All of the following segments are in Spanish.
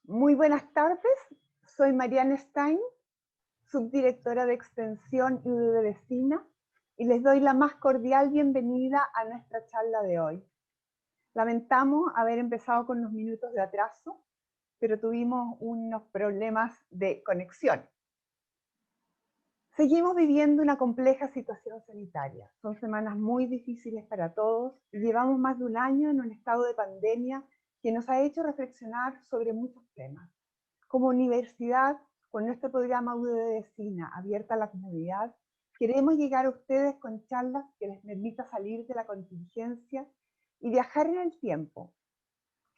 Muy buenas tardes, soy Mariana Stein, subdirectora de Extensión y de Vecina, y les doy la más cordial bienvenida a nuestra charla de hoy. Lamentamos haber empezado con unos minutos de atraso, pero tuvimos unos problemas de conexión. Seguimos viviendo una compleja situación sanitaria. Son semanas muy difíciles para todos y llevamos más de un año en un estado de pandemia que nos ha hecho reflexionar sobre muchos temas. Como universidad, con nuestro programa UD de Vecina abierta a la comunidad, queremos llegar a ustedes con charlas que les permita salir de la contingencia y viajar en el tiempo,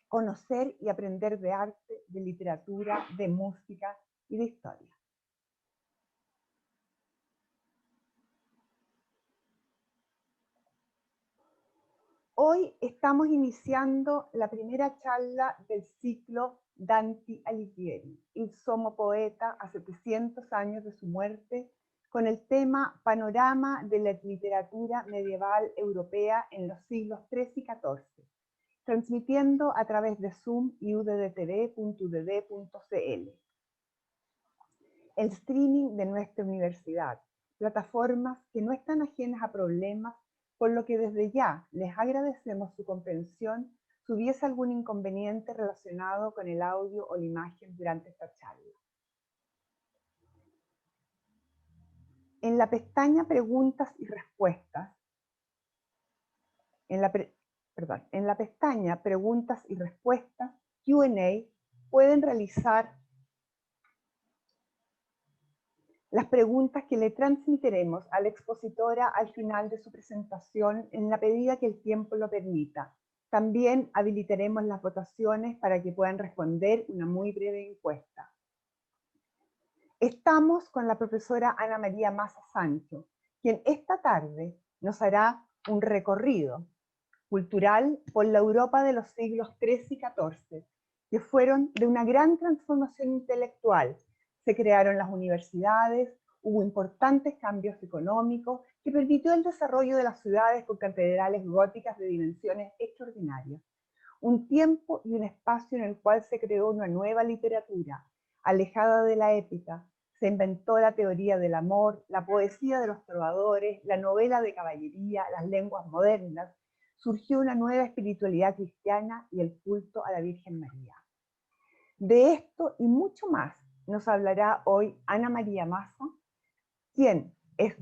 conocer y aprender de arte, de literatura, de música y de historia. Hoy estamos iniciando la primera charla del ciclo Dante Alighieri, il Sommo Poeta a 700 años de su muerte, con el tema Panorama de la literatura medieval europea en los siglos XIII y XIV, transmitiendo a través de Zoom y uddtv.udd.cl. El streaming de nuestra universidad, plataformas que no están ajenas a problemas, por lo que desde ya les agradecemos su comprensión si hubiese algún inconveniente relacionado con el audio o la imagen durante esta charla. En la pestaña Preguntas y Respuestas, en la pestaña Preguntas y Respuestas, Q&A, pueden realizar las preguntas que le transmitiremos a la expositora al final de su presentación en la medida que el tiempo lo permita. También habilitaremos las votaciones para que puedan responder una muy breve encuesta. Estamos con la profesora Ana María Maza Sancho, quien esta tarde nos hará un recorrido cultural por la Europa de los siglos XIII y XIV, que fueron de una gran transformación intelectual. Se crearon las universidades, hubo importantes cambios económicos que permitió el desarrollo de las ciudades con catedrales góticas de dimensiones extraordinarias. Un tiempo y un espacio en el cual se creó una nueva literatura, alejada de la épica. Se inventó la teoría del amor, la poesía de los trovadores, la novela de caballería, las lenguas modernas. Surgió una nueva espiritualidad cristiana y el culto a la Virgen María. De esto y mucho más nos hablará hoy Ana María Maza, quien es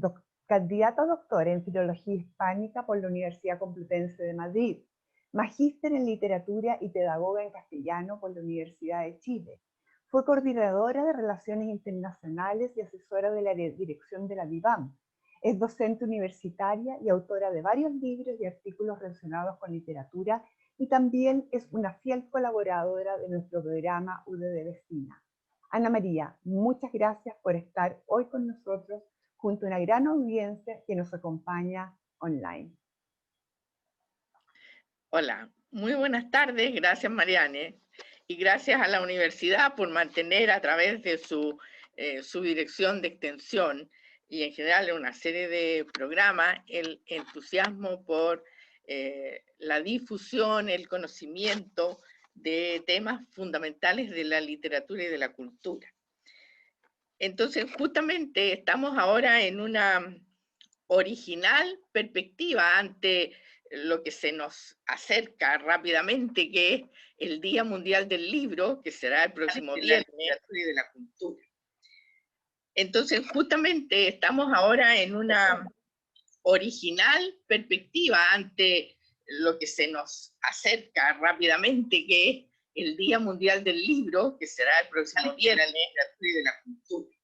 candidata a doctora en Filología Hispánica por la Universidad Complutense de Madrid, magíster en Literatura y pedagoga en castellano por la Universidad de Chile. Fue coordinadora de Relaciones Internacionales y asesora de la dirección de la VIVAM. Es docente universitaria y autora de varios libros y artículos relacionados con literatura y también es una fiel colaboradora de nuestro programa UD de Vecina. Ana María, muchas gracias por estar hoy con nosotros junto a una gran audiencia que nos acompaña online. Hola, muy buenas tardes, gracias Mariane, y gracias a la universidad por mantener a través de su dirección de extensión y en general en una serie de programas el entusiasmo por la difusión, el conocimiento de temas fundamentales de la literatura y de la cultura. Entonces, justamente estamos ahora en una original perspectiva ante lo que se nos acerca rápidamente, que es el Día Mundial del Libro, que será el próximo viernes, y de la cultura. Entonces, justamente estamos ahora en una original perspectiva ante lo que se nos acerca rápidamente, que es el Día Mundial del Libro, que será el próximo viernes, y de la cultura.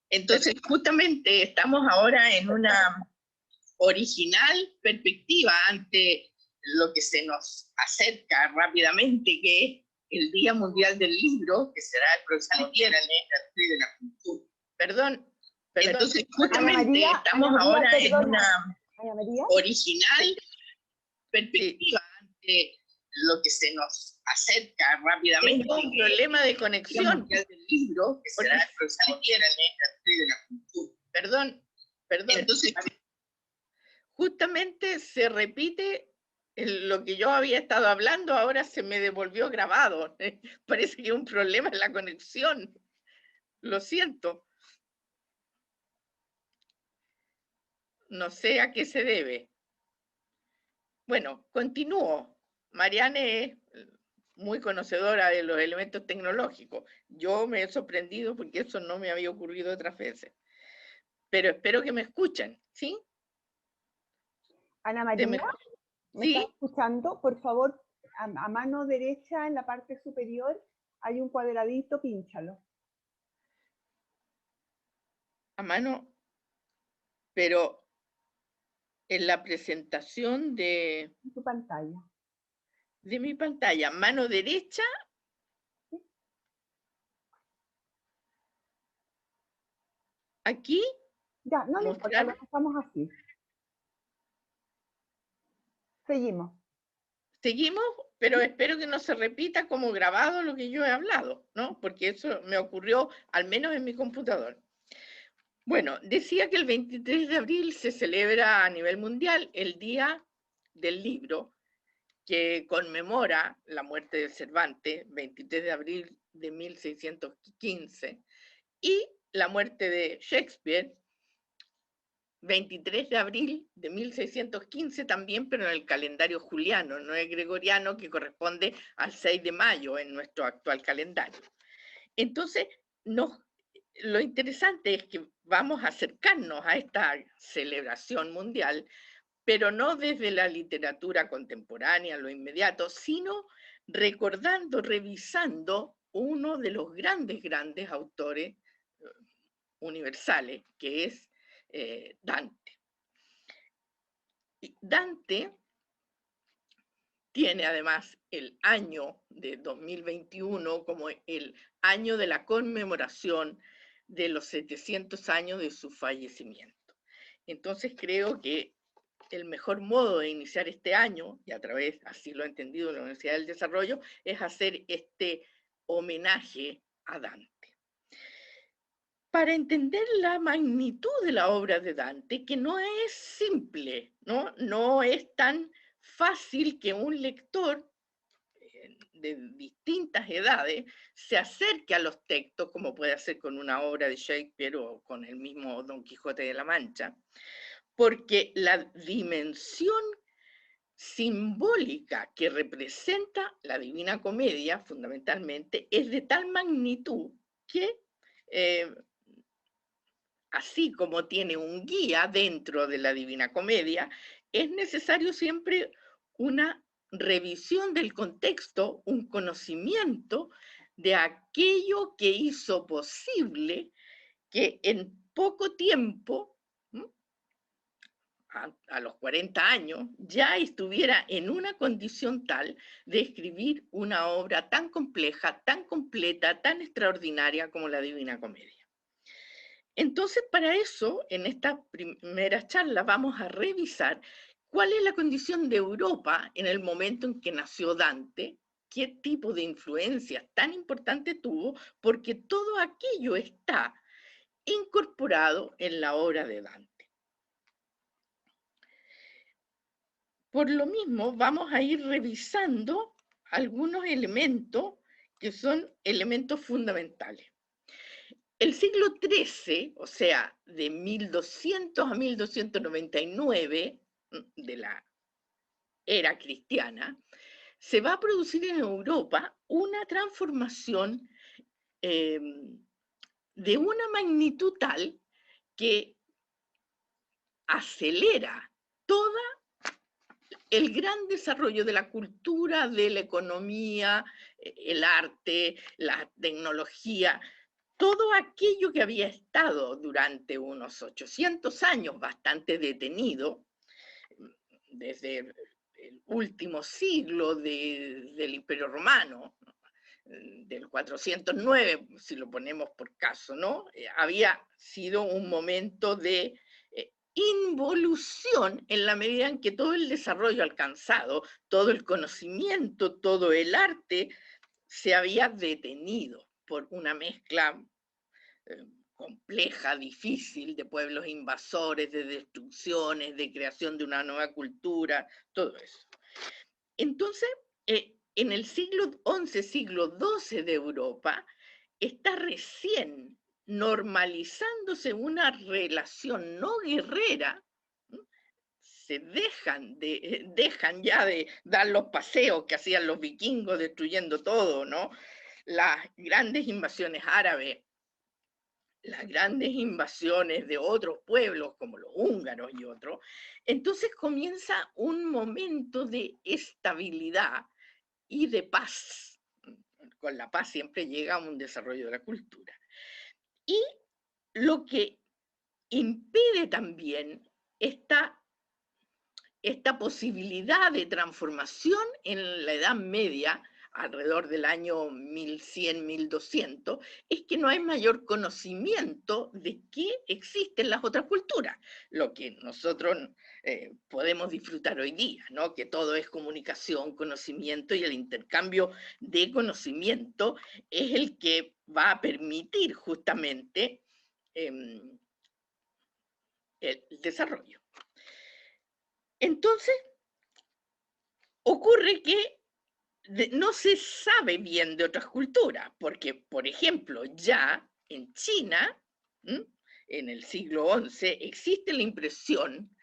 Entonces, justamente estamos ahora en una original perspectiva ante lo que se nos acerca rápidamente, que es el Día Mundial del Libro, que será el próximo viernes, y de la cultura. Perdón, entonces justamente estamos ahora en una original perspectiva ante lo que se nos acerca rápidamente. Tengo un problema de conexión del libro, que será el próximo viernes, y de la cultura. Perdón, entonces justamente se repite lo que yo había estado hablando ahora se me devolvió grabado. Parece que hay un problema en la conexión. Lo siento. No sé a qué se debe. Bueno, continúo. Mariane es muy conocedora de los elementos tecnológicos. Yo me he sorprendido porque eso no me había ocurrido otras veces. Pero espero que me escuchen, ¿sí? Ana ¿De María, mejor? ¿me estás ¿Sí? escuchando? Por favor, a mano derecha en la parte superior hay un cuadradito, pínchalo. A mano, pero en la presentación En tu pantalla. de mi pantalla, mano derecha, ¿Sí? aquí, Ya, no le importa, lo mostrar. dejamos así. Seguimos. Seguimos, pero espero que no se repita como grabado lo que yo he hablado, ¿no? Porque eso me ocurrió al menos en mi computador. Bueno, decía que el 23 de abril se celebra a nivel mundial el Día del Libro, que conmemora la muerte de Cervantes, 23 de abril de 1615, y la muerte de Shakespeare, 23 de abril de 1615 también, pero en el calendario juliano, no es gregoriano, que corresponde al 6 de mayo en nuestro actual calendario. Entonces, lo interesante es que vamos a acercarnos a esta celebración mundial, pero no desde la literatura contemporánea, lo inmediato, sino recordando, revisando uno de los grandes autores universales, que es Dante. Dante tiene además el año de 2021 como el año de la conmemoración de los 700 años de su fallecimiento. Entonces creo que el mejor modo de iniciar este año, y a través, así lo ha entendido la Universidad del Desarrollo, es hacer este homenaje a Dante. Para entender la magnitud de la obra de Dante, que no es simple, no es tan fácil que un lector de distintas edades se acerque a los textos, como puede hacer con una obra de Shakespeare o con el mismo Don Quijote de la Mancha, porque la dimensión simbólica que representa la Divina Comedia, fundamentalmente, es de tal magnitud que, eh, así como tiene un guía dentro de la Divina Comedia, es necesario siempre una revisión del contexto, un conocimiento de aquello que hizo posible que en poco tiempo, a los 40 años, ya estuviera en una condición tal de escribir una obra tan compleja, tan completa, tan extraordinaria como la Divina Comedia. Entonces, para eso, en esta primera charla vamos a revisar cuál es la condición de Europa en el momento en que nació Dante, qué tipo de influencias tan importante tuvo, porque todo aquello está incorporado en la obra de Dante. Por lo mismo, vamos a ir revisando algunos elementos que son elementos fundamentales. El siglo XIII, o sea, de 1200 a 1299 de la era cristiana, se va a producir en Europa una transformación de una magnitud tal que acelera todo el gran desarrollo de la cultura, de la economía, el arte, la tecnología, todo aquello que había estado durante unos 800 años bastante detenido, desde el último siglo del Imperio Romano, del 409, si lo ponemos por caso, ¿no? Había sido un momento de involución en la medida en que todo el desarrollo alcanzado, todo el conocimiento, todo el arte se había detenido por una mezcla compleja, difícil, de pueblos invasores, de destrucciones, de creación de una nueva cultura, todo eso. Entonces, en el siglo XI, siglo XII de Europa, está recién normalizándose una relación no guerrera. Se dejan ya de dar los paseos que hacían los vikingos destruyendo todo, ¿no? Las grandes invasiones árabes, las grandes invasiones de otros pueblos como los húngaros y otros. Entonces comienza un momento de estabilidad y de paz. Con la paz siempre llega un desarrollo de la cultura. Y lo que impide también esta posibilidad de transformación en la Edad Media, alrededor del año 1100, 1200, es que no hay mayor conocimiento de que existen las otras culturas, lo que nosotros podemos disfrutar hoy día, ¿no? Que todo es comunicación, conocimiento, y el intercambio de conocimiento es el que va a permitir justamente el desarrollo. Entonces, ocurre que no se sabe bien de otras culturas, porque, por ejemplo, ya en China, en el siglo XI, existe la impresión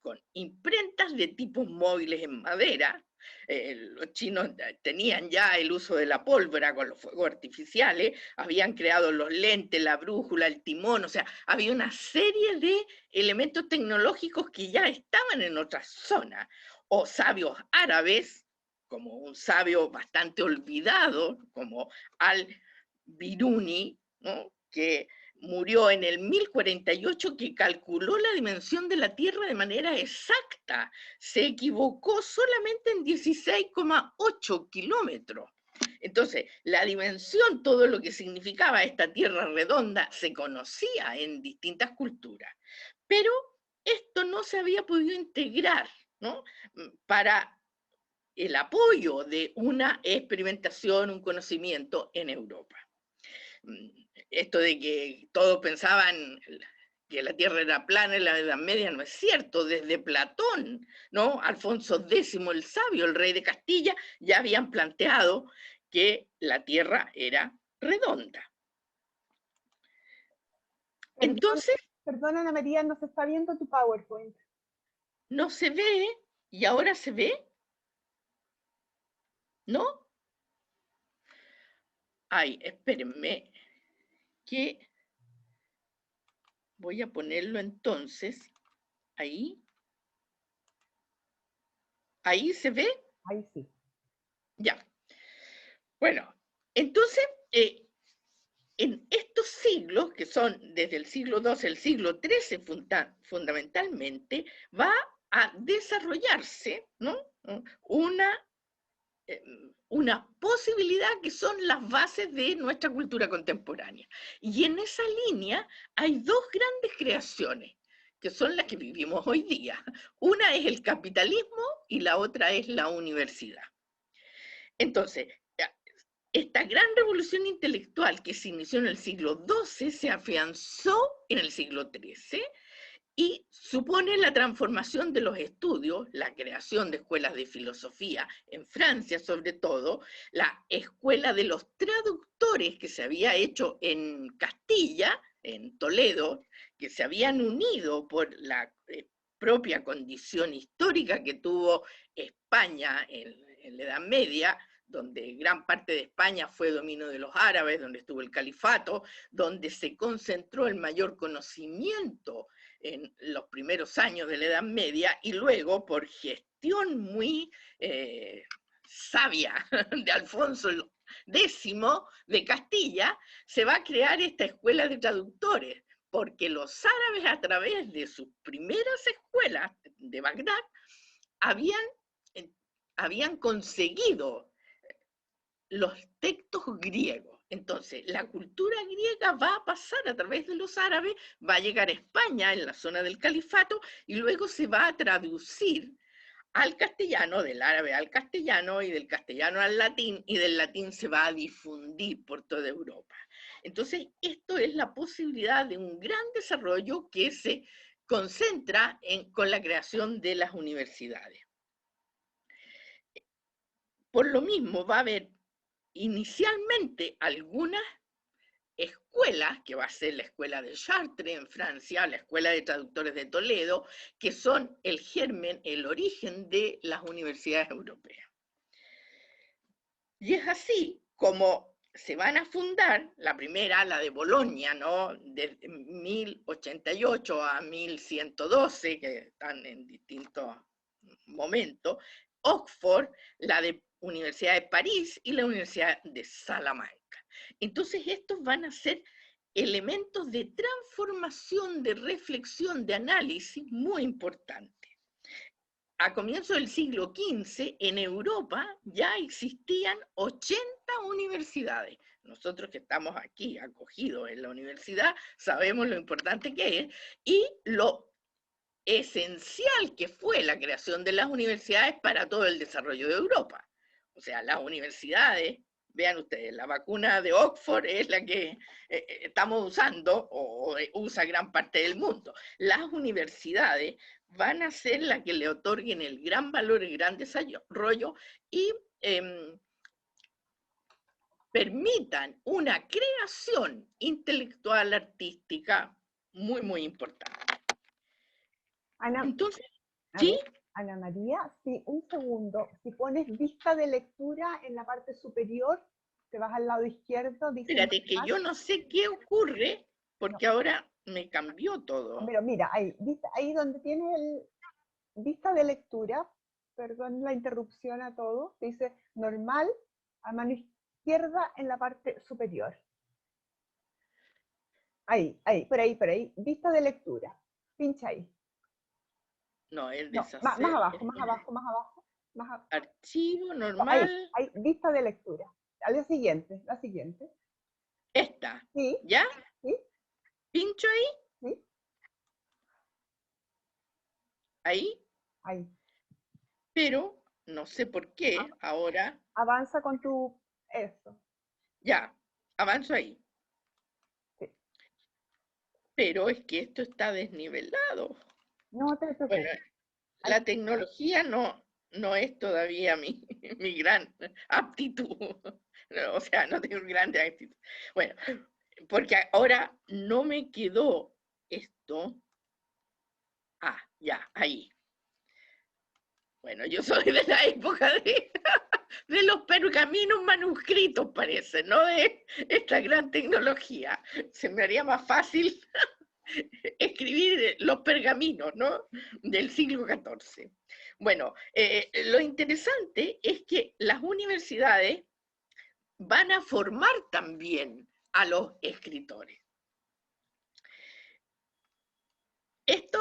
con imprentas de tipos móviles en madera. Los chinos tenían ya el uso de la pólvora con los fuegos artificiales, habían creado los lentes, la brújula, el timón, o sea, había una serie de elementos tecnológicos que ya estaban en otras zonas, o sabios árabes, como un sabio bastante olvidado, como Al-Biruni, ¿no? Que murió en el 1048, que calculó la dimensión de la Tierra de manera exacta. Se equivocó solamente en 16,8 kilómetros. Entonces, la dimensión, todo lo que significaba esta Tierra redonda, se conocía en distintas culturas. Pero esto no se había podido integrar, ¿no? Para el apoyo de una experimentación, un conocimiento en Europa. Esto de que todos pensaban que la Tierra era plana en la Edad Media no es cierto. Desde Platón, ¿no? Alfonso X el Sabio, el rey de Castilla, ya habían planteado que la Tierra era redonda. Entonces, perdón, Ana María, no se está viendo tu PowerPoint. no se ve, y ahora se ve, ¿no? Ay, espérenme, que voy a ponerlo entonces ahí. ¿Ahí se ve? Ahí sí. Ya. Bueno, entonces, en estos siglos, que son desde el siglo XII al siglo XIII fundamentalmente, va a desarrollarse, ¿no? Una posibilidad que son las bases de nuestra cultura contemporánea. Y en esa línea hay dos grandes creaciones, que son las que vivimos hoy día. Una es el capitalismo y la otra es la universidad. Entonces, esta gran revolución intelectual que se inició en el siglo XII se afianzó en el siglo XIII y supone la transformación de los estudios, la creación de escuelas de filosofía, en Francia sobre todo, la escuela de los traductores que se había hecho en Castilla, en Toledo, que se habían unido por la propia condición histórica que tuvo España en la Edad Media, donde gran parte de España fue dominio de los árabes, donde estuvo el califato, donde se concentró el mayor conocimiento en los primeros años de la Edad Media, y luego por gestión muy sabia de Alfonso X de Castilla, se va a crear esta escuela de traductores, porque los árabes, a través de sus primeras escuelas de Bagdad, habían conseguido los textos griegos. Entonces, la cultura griega va a pasar a través de los árabes, va a llegar a España en la zona del califato y luego se va a traducir al castellano, del árabe al castellano y del castellano al latín, y del latín se va a difundir por toda Europa. Entonces, esto es la posibilidad de un gran desarrollo que se concentra con la creación de las universidades. Por lo mismo va a haber inicialmente algunas escuelas, que va a ser la escuela de Chartres en Francia, la escuela de traductores de Toledo, que son el germen, el origen de las universidades europeas. Y es así como se van a fundar, la primera, la de Bolonia, ¿no? De 1088 a 1112, que están en distintos momentos, Oxford, la de Universidad de París y la Universidad de Salamanca. Entonces estos van a ser elementos de transformación, de reflexión, de análisis muy importantes. A comienzos del siglo XV, en Europa ya existían 80 universidades. Nosotros que estamos aquí acogidos en la universidad sabemos lo importante que es y lo esencial que fue la creación de las universidades para todo el desarrollo de Europa. O sea, las universidades, vean ustedes, la vacuna de Oxford es la que estamos usando o usa gran parte del mundo. Las universidades van a ser las que le otorguen el gran valor, el gran desarrollo y permitan una creación intelectual, artística muy, muy importante. Ana, Entonces, ¿sí? Ana María, sí, un segundo. Si pones vista de lectura en la parte superior, te vas al lado izquierdo. Dice espérate, que yo no sé qué ocurre, porque ahora me cambió todo. Pero mira, ahí donde tiene el vista de lectura, perdón la interrupción a todos, dice normal a mano izquierda en la parte superior. Ahí, por ahí, vista de lectura. Pincha ahí. No, es No, deshacer. más abajo. Archivo normal. Ahí, vista de lectura. La siguiente. Esta. Sí. ¿Ya? Sí. ¿Pincho ahí? Sí. Ahí. Ahí. Pero, no sé por qué, ahora... Avanza con tu... Eso. Ya, avanzo ahí. Sí. Pero es que esto está desnivelado. No te preocupes. Bueno, la tecnología no es todavía mi gran aptitud. O sea, no tengo gran aptitud. Bueno, porque ahora no me quedó esto. Ah, ya, ahí. Bueno, yo soy de la época de los pergaminos manuscritos, parece, no de esta gran tecnología. Se me haría más fácil escribir los pergaminos, ¿no? Del siglo XIV. Bueno, lo interesante es que las universidades van a formar también a los escritores. Esto,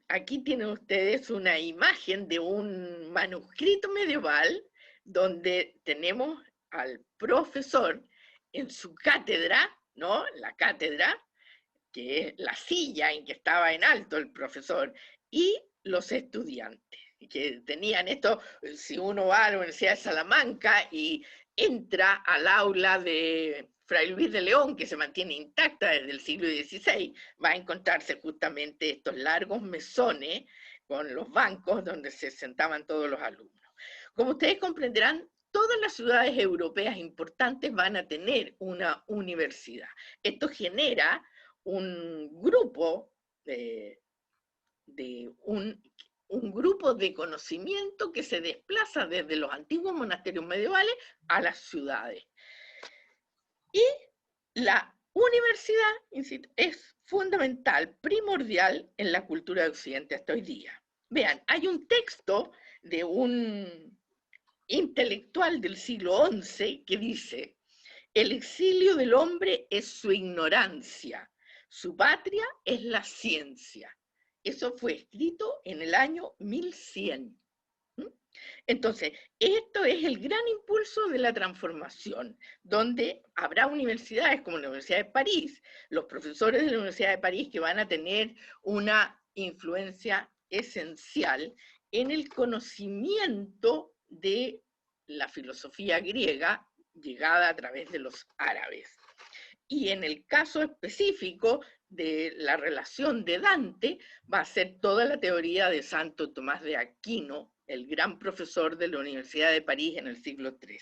aquí tienen ustedes una imagen de un manuscrito medieval donde tenemos al profesor en su cátedra, ¿no? La cátedra, que es la silla en que estaba en alto el profesor, y los estudiantes, que tenían esto. Si uno va a la Universidad de Salamanca y entra al aula de Fray Luis de León, que se mantiene intacta desde el siglo XVI, va a encontrarse justamente estos largos mesones con los bancos donde se sentaban todos los alumnos. Como ustedes comprenderán, todas las ciudades europeas importantes van a tener una universidad. Esto genera un grupo un grupo de conocimiento que se desplaza desde los antiguos monasterios medievales a las ciudades. Y la universidad, insisto, es fundamental, primordial en la cultura de Occidente hasta hoy día. Vean, hay un texto de un intelectual del siglo XI que dice: el exilio del hombre es su ignorancia, su patria es la ciencia. Eso fue escrito en el año 1100. Entonces, esto es el gran impulso de la transformación, donde habrá universidades como la Universidad de París, los profesores de la Universidad de París que van a tener una influencia esencial en el conocimiento de la filosofía griega llegada a través de los árabes. Y en el caso específico de la relación de Dante, va a ser toda la teoría de Santo Tomás de Aquino, el gran profesor de la Universidad de París en el siglo XIII.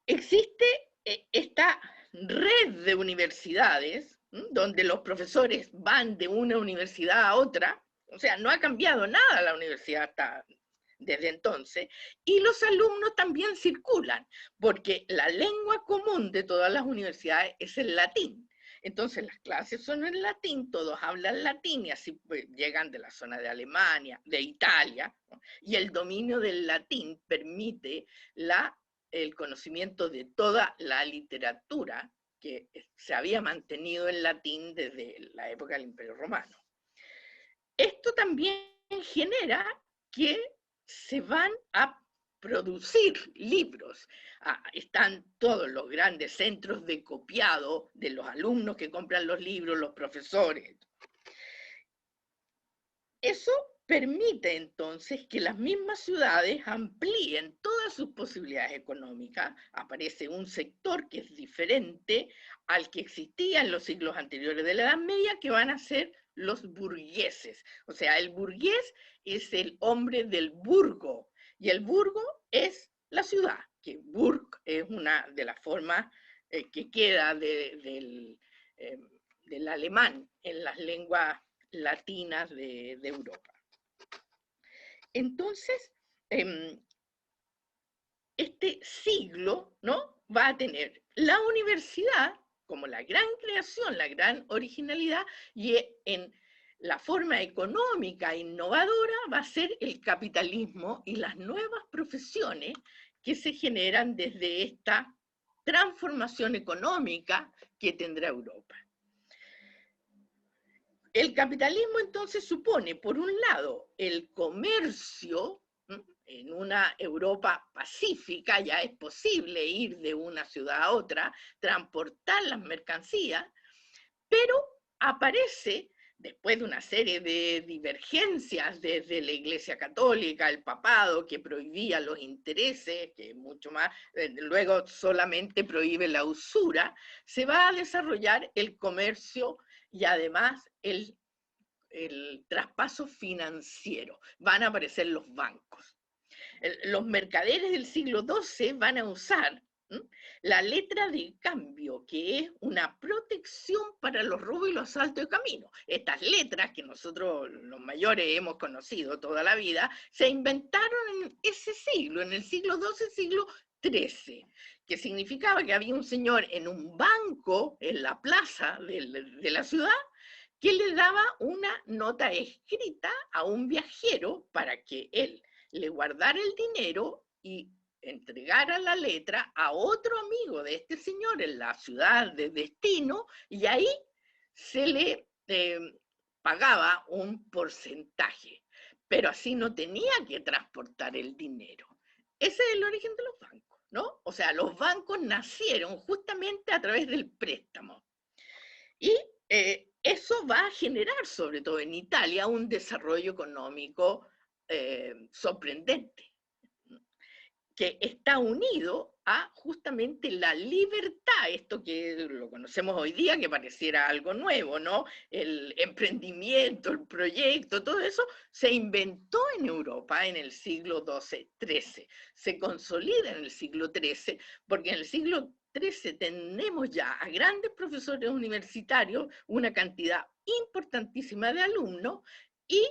Existe esta red de universidades donde los profesores van de una universidad a otra, o sea, no ha cambiado nada la universidad hasta desde entonces, y los alumnos también circulan, porque la lengua común de todas las universidades es el latín. Entonces las clases son en latín, todos hablan latín y así pues, llegan de la zona de Alemania, de Italia, ¿no? Y el dominio del latín permite el conocimiento de toda la literatura que se había mantenido en latín desde la época del Imperio Romano. Esto también genera que se van a producir libros. Están todos los grandes centros de copiado de los alumnos que compran los libros, los profesores. Eso permite entonces que las mismas ciudades amplíen todas sus posibilidades económicas. Aparece un sector que es diferente al que existía en los siglos anteriores de la Edad Media, que van a ser los burgueses. O sea, el burgués es el hombre del burgo, y el burgo es la ciudad, que burg es una de las formas que queda del alemán en las lenguas latinas de Europa. Entonces, este siglo, ¿no?, va a tener la universidad como la gran creación, la gran originalidad, y en la forma económica innovadora va a ser el capitalismo y las nuevas profesiones que se generan desde esta transformación económica que tendrá Europa. El capitalismo entonces supone, por un lado, el comercio. En una Europa pacífica ya es posible ir de una ciudad a otra, transportar las mercancías, pero aparece, después de una serie de divergencias desde la Iglesia Católica, el papado que prohibía los intereses, que mucho más, luego solamente prohíbe la usura, se va a desarrollar el comercio y además el traspaso financiero. Van a aparecer los bancos. Los mercaderes del siglo XII van a usar la letra de cambio, que es una protección para los robos y los asaltos de camino. Estas letras que nosotros los mayores hemos conocido toda la vida, se inventaron en ese siglo, en el siglo XII, siglo XIII, que significaba que había un señor en un banco en la plaza de la ciudad que le daba una nota escrita a un viajero para que él le guardara el dinero y entregara la letra a otro amigo de este señor en la ciudad de destino, y ahí se le pagaba un porcentaje, pero así no tenía que transportar el dinero. Ese es el origen de los bancos, ¿no? O sea, los bancos nacieron justamente a través del préstamo. Y eso va a generar, sobre todo en Italia, un desarrollo económico sorprendente, que está unido a justamente la libertad, esto que lo conocemos hoy día, que pareciera algo nuevo, ¿no? El emprendimiento, el proyecto, todo eso se inventó en Europa en el siglo XII, se consolida en el siglo XIII, porque en el siglo XIII tenemos ya a grandes profesores universitarios, una cantidad importantísima de alumnos, y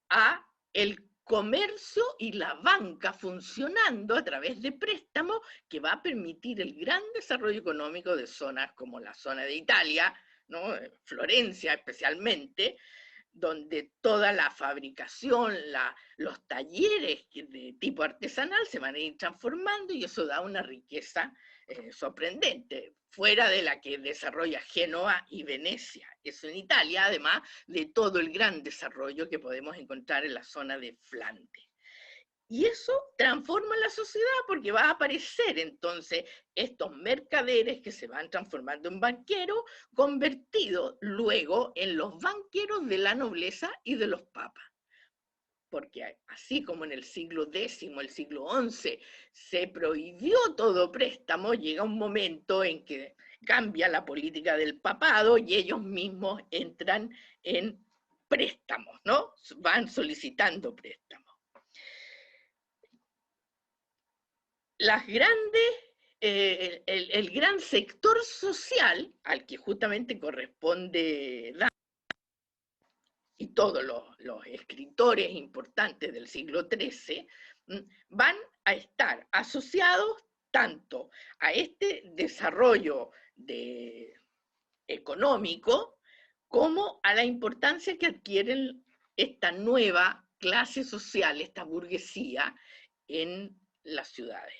a el comercio y la banca funcionando a través de préstamos, que va a permitir el gran desarrollo económico de zonas como la zona de Italia, ¿no?, Florencia especialmente, donde toda la fabricación, los talleres de tipo artesanal se van a ir transformando, y eso da una riqueza sorprendente, fuera de la que desarrolla Génova y Venecia. Eso en Italia, además de todo el gran desarrollo que podemos encontrar en la zona de Flandes. Y eso transforma la sociedad, porque va a aparecer entonces estos mercaderes que se van transformando en banqueros, convertidos luego en los banqueros de la nobleza y de los papas. Porque así como en el siglo X, el siglo XI, se prohibió todo préstamo, llega un momento en que cambia la política del papado y ellos mismos entran en préstamos, ¿no? Van solicitando préstamos. Las grandes, el gran sector social al que justamente corresponde y todos los escritores importantes del siglo XIII van a estar asociados tanto a este desarrollo económico como a la importancia que adquieren esta nueva clase social, esta burguesía en las ciudades.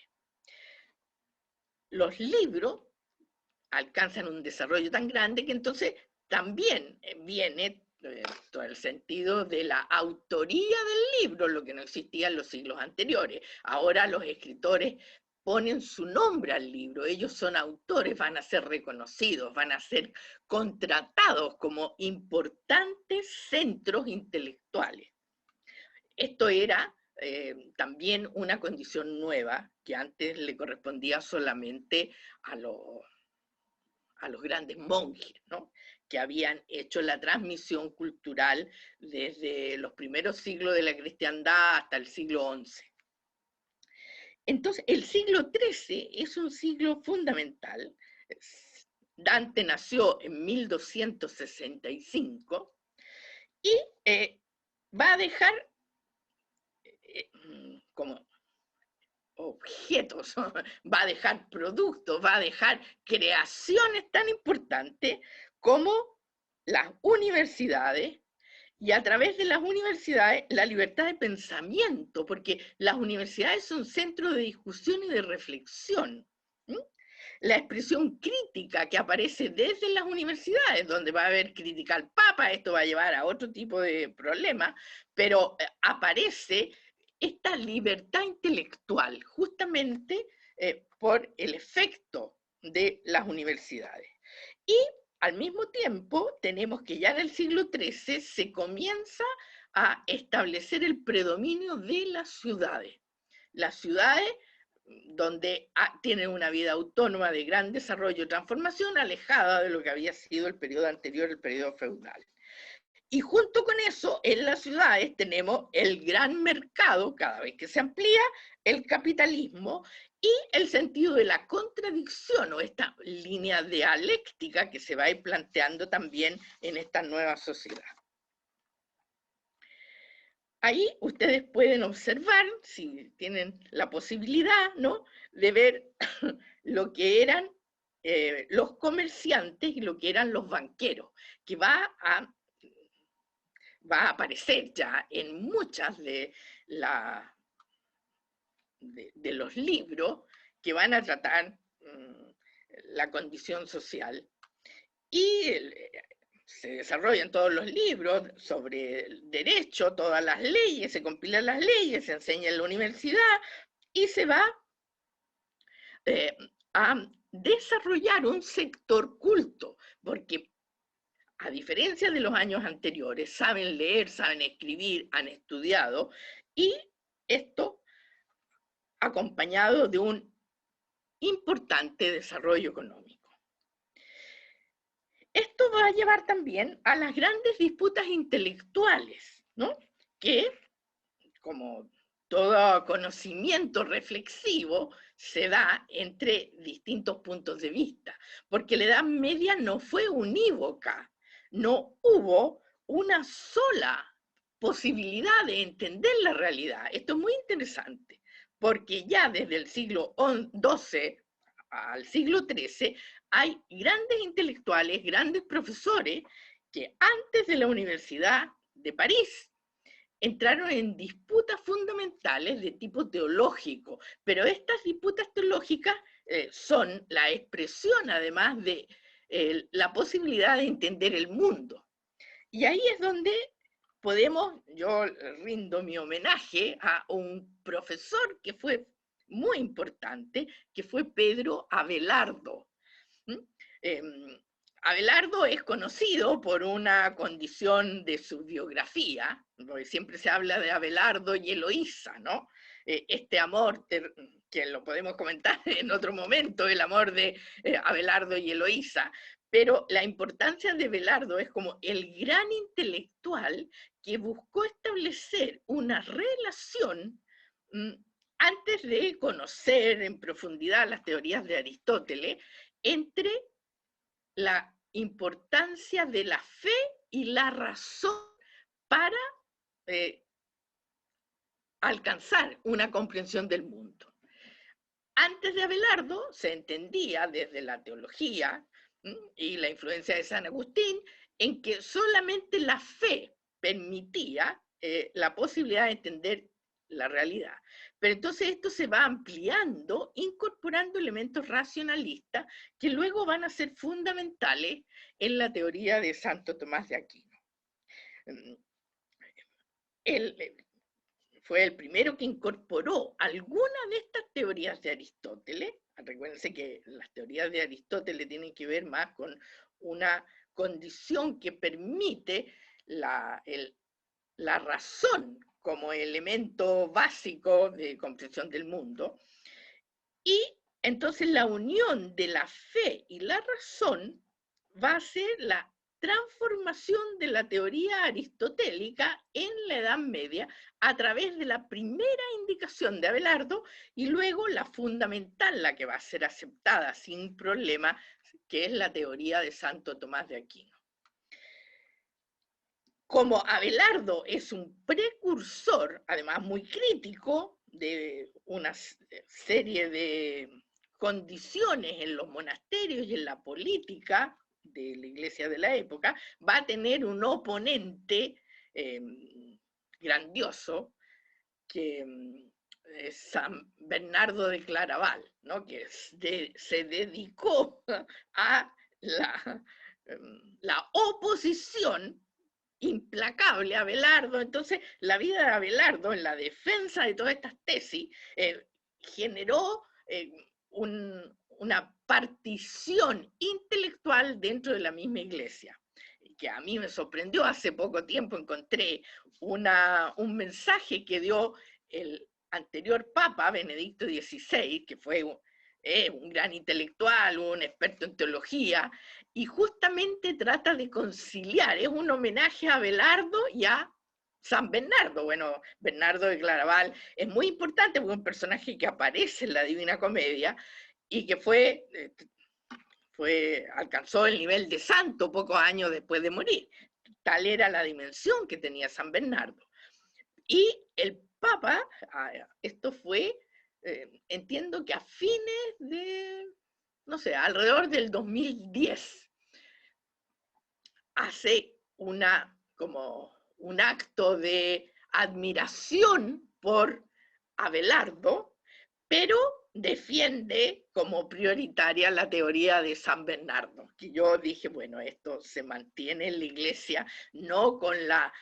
Los libros alcanzan un desarrollo tan grande que entonces también viene todo el sentido de la autoría del libro, lo que no existía en los siglos anteriores. Ahora los escritores ponen su nombre al libro, ellos son autores, van a ser reconocidos, van a ser contratados como importantes centros intelectuales. Esto era también una condición nueva que antes le correspondía solamente a los grandes monjes, ¿no? Que habían hecho la transmisión cultural desde los primeros siglos de la cristiandad hasta el siglo XI. Entonces, el siglo XIII es un siglo fundamental. Dante nació en 1265 y va a dejar como objetos, va a dejar productos, va a dejar creaciones tan importantes como las universidades, y a través de las universidades la libertad de pensamiento, porque las universidades son centros de discusión y de reflexión. La expresión crítica que aparece desde las universidades, donde va a haber crítica al Papa, esto va a llevar a otro tipo de problemas, pero aparece esta libertad intelectual justamente por el efecto de las universidades. Y al mismo tiempo tenemos que ya en el siglo XIII se comienza a establecer el predominio de las ciudades. Las ciudades donde tienen una vida autónoma de gran desarrollo y transformación, alejada de lo que había sido el periodo anterior, el periodo feudal. Y junto con eso, en las ciudades tenemos el gran mercado, cada vez que se amplía, el capitalismo y el sentido de la contradicción o esta línea dialéctica que se va a ir planteando también en esta nueva sociedad. Ahí ustedes pueden observar, si tienen la posibilidad, ¿no?, de ver lo que eran los comerciantes y lo que eran los banqueros, que va a aparecer ya en muchas de los libros que van a tratar la condición social. Y se desarrollan todos los libros sobre el derecho, todas las leyes, se compilan las leyes, se enseña en la universidad y se va a desarrollar un sector culto, porque a diferencia de los años anteriores, saben leer, saben escribir, han estudiado, y esto acompañado de un importante desarrollo económico. Esto va a llevar también a las grandes disputas intelectuales, ¿no?, que, como todo conocimiento reflexivo, se da entre distintos puntos de vista, porque la Edad Media no fue unívoca, no hubo una sola posibilidad de entender la realidad. Esto es muy interesante, porque ya desde el siglo XII al siglo XIII hay grandes intelectuales, grandes profesores, que antes de la Universidad de París entraron en disputas fundamentales de tipo teológico, pero estas disputas teológicas son la expresión además de la posibilidad de entender el mundo. Y ahí es donde yo rindo mi homenaje a un profesor que fue muy importante, que fue Pedro Abelardo. Abelardo es conocido por una condición de su biografía, porque siempre se habla de Abelardo y Eloísa, ¿no? Este amor, que lo podemos comentar en otro momento, el amor de Abelardo y Eloísa, Pero la importancia de Abelardo es como el gran intelectual que buscó establecer una relación antes de conocer en profundidad las teorías de Aristóteles entre la importancia de la fe y la razón para alcanzar una comprensión del mundo. Antes de Abelardo se entendía desde la teología y la influencia de San Agustín en que solamente la fe permitía la posibilidad de entender la realidad. Pero entonces esto se va ampliando, incorporando elementos racionalistas que luego van a ser fundamentales en la teoría de Santo Tomás de Aquino. Él fue el primero que incorporó alguna de estas teorías de Aristóteles. Recuérdense que las teorías de Aristóteles tienen que ver más con una condición que permite la razón como elemento básico de comprensión del mundo. Y entonces la unión de la fe y la razón va a ser la transformación de la teoría aristotélica en la Edad Media a través de la primera indicación de Abelardo y luego la fundamental, la que va a ser aceptada sin problema, que es la teoría de Santo Tomás de Aquino. Como Abelardo es un precursor, además muy crítico, de una serie de condiciones en los monasterios y en la política de la iglesia de la época, va a tener un oponente grandioso, que es San Bernardo de Claraval, ¿no? Que se dedicó a la oposición implacable a Abelardo. Entonces, la vida de Abelardo en la defensa de todas estas tesis generó una partición intelectual dentro de la misma iglesia, que a mí me sorprendió. Hace poco tiempo encontré un mensaje que dio el anterior Papa, Benedicto XVI, que fue un gran intelectual, un experto en teología, y justamente trata de conciliar, es un homenaje a Abelardo y a San Bernardo. Bueno, Bernardo de Claraval es muy importante porque es un personaje que aparece en la Divina Comedia y que alcanzó el nivel de santo pocos años después de morir. Tal era la dimensión que tenía San Bernardo. Y el Papa, esto fue, entiendo que a fines de, no sé, alrededor del 2010, hace como un acto de admiración por Abelardo, pero defiende como prioritaria la teoría de San Bernardo, que yo dije, bueno, esto se mantiene en la iglesia, no con la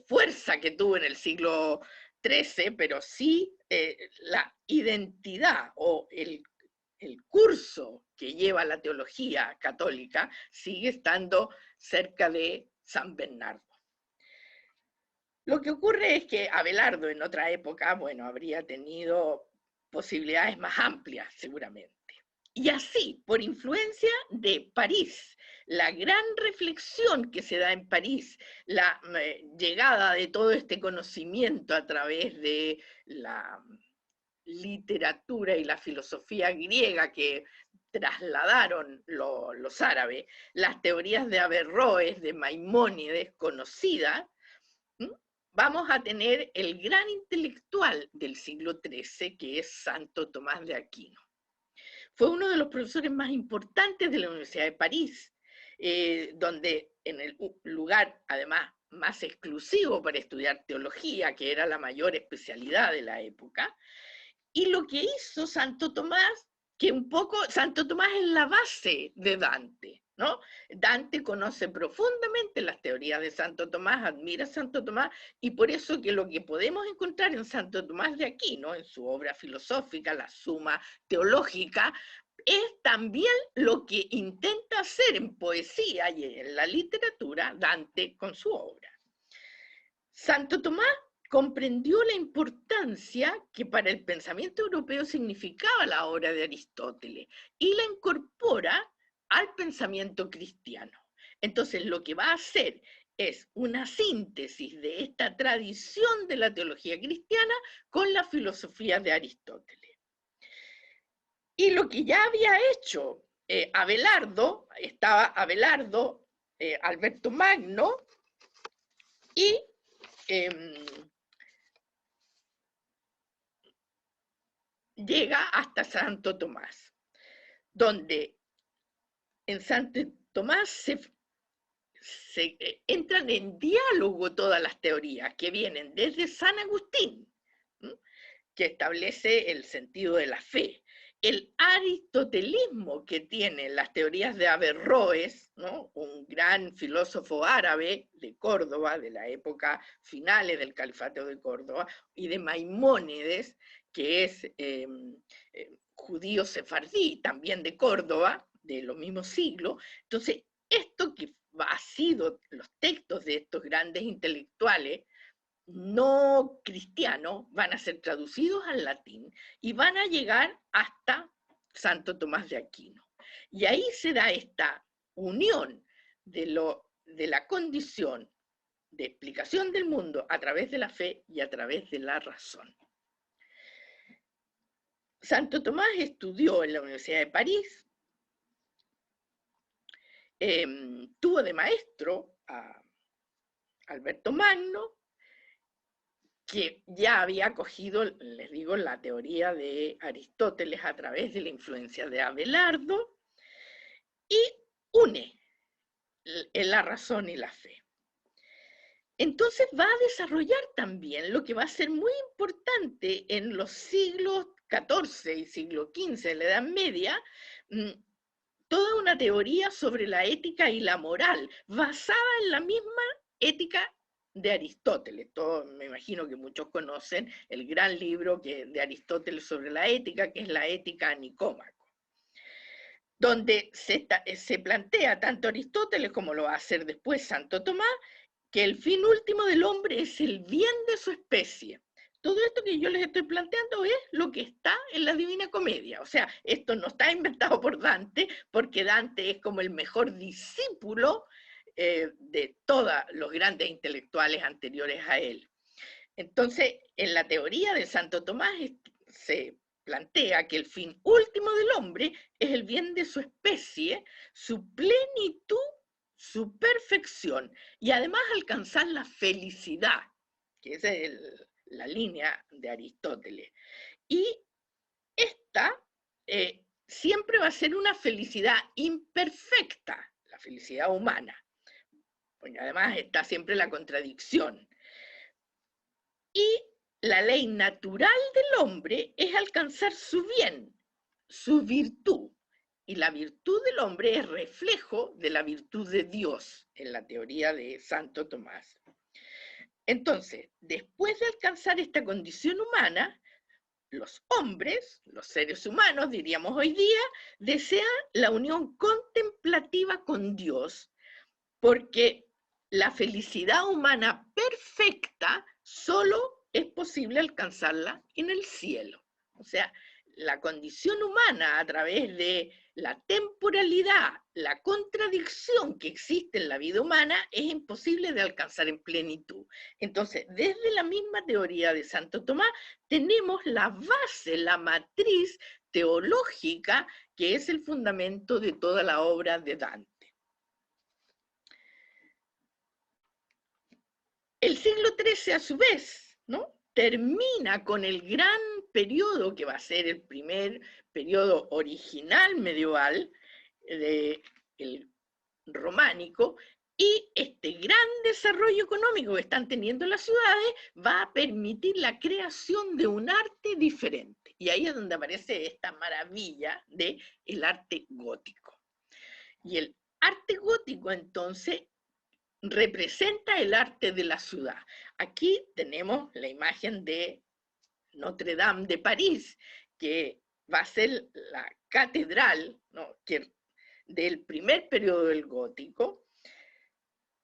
fuerza que tuvo en el siglo XIII, pero sí la identidad o el curso que lleva la teología católica sigue estando cerca de San Bernardo. Lo que ocurre es que Abelardo en otra época, bueno, habría tenido posibilidades más amplias seguramente. Y así, por influencia de París, la gran reflexión que se da en París, la llegada de todo este conocimiento a través de la literatura y la filosofía griega que trasladaron los árabes, las teorías de Averroes, de Maimónides, conocidas, vamos a tener el gran intelectual del siglo XIII, que es Santo Tomás de Aquino. Fue uno de los profesores más importantes de la Universidad de París, donde en el lugar, además, más exclusivo para estudiar teología, que era la mayor especialidad de la época. Y lo que hizo Santo Tomás, que un poco, Santo Tomás es la base de Dante, ¿no? Dante conoce profundamente las teorías de Santo Tomás, admira a Santo Tomás, y por eso que lo que podemos encontrar en Santo Tomás de Aquino, en su obra filosófica, la Suma Teológica, es también lo que intenta hacer en poesía y en la literatura Dante con su obra. Santo Tomás comprendió la importancia que para el pensamiento europeo significaba la obra de Aristóteles y la incorpora al pensamiento cristiano. Entonces, lo que va a hacer es una síntesis de esta tradición de la teología cristiana con la filosofía de Aristóteles. Y lo que ya había hecho Abelardo, estaba Abelardo, Alberto Magno, y llega hasta Santo Tomás, donde en Santo Tomás se entran en diálogo todas las teorías que vienen desde San Agustín, ¿sí?, que establece el sentido de la fe, el aristotelismo que tienen las teorías de Averroes, ¿no?, un gran filósofo árabe de Córdoba, de la época finales del Califato de Córdoba, y de Maimónides, que es judío sefardí, también de Córdoba, de los mismos siglos. Entonces, esto que ha sido los textos de estos grandes intelectuales no cristianos van a ser traducidos al latín y van a llegar hasta Santo Tomás de Aquino. Y ahí se da esta unión de la condición de explicación del mundo a través de la fe y a través de la razón. Santo Tomás estudió en la Universidad de París, tuvo de maestro a Alberto Magno, que ya había cogido, les digo, la teoría de Aristóteles a través de la influencia de Abelardo, y une la razón y la fe. Entonces va a desarrollar también lo que va a ser muy importante en los siglos XIV y siglo XV de la Edad Media, toda una teoría sobre la ética y la moral, basada en la misma ética de Aristóteles. Me imagino que muchos conocen el gran libro de Aristóteles sobre la ética, que es la Ética a Nicómaco, donde se plantea tanto Aristóteles como lo va a hacer después Santo Tomás, que el fin último del hombre es el bien de su especie. Todo esto que yo les estoy planteando es lo que está en la Divina Comedia. O sea, esto no está inventado por Dante, porque Dante es como el mejor discípulo de todos los grandes intelectuales anteriores a él. Entonces, en la teoría de Santo Tomás se plantea que el fin último del hombre es el bien de su especie, su plenitud, su perfección, y además alcanzar la felicidad, que es la línea de Aristóteles. Y esta siempre va a ser una felicidad imperfecta, la felicidad humana. Pues además está siempre la contradicción. Y la ley natural del hombre es alcanzar su bien, su virtud. Y la virtud del hombre es reflejo de la virtud de Dios, en la teoría de Santo Tomás. Entonces, después de alcanzar esta condición humana, los hombres, los seres humanos, diríamos hoy día, desean la unión contemplativa con Dios, porque la felicidad humana perfecta solo es posible alcanzarla en el cielo. O sea, la condición humana a través de la temporalidad, la contradicción que existe en la vida humana es imposible de alcanzar en plenitud. Entonces, desde la misma teoría de Santo Tomás, tenemos la base, la matriz teológica que es el fundamento de toda la obra de Dante. El siglo XIII, a su vez, ¿no?, termina con el gran periodo que va a ser el primer periodo original medieval, el románico, y este gran desarrollo económico que están teniendo las ciudades va a permitir la creación de un arte diferente. Y ahí es donde aparece esta maravilla del arte gótico. Y el arte gótico, entonces, representa el arte de la ciudad. Aquí tenemos la imagen de Notre Dame de París, que va a ser la catedral, ¿no?, del primer periodo del gótico,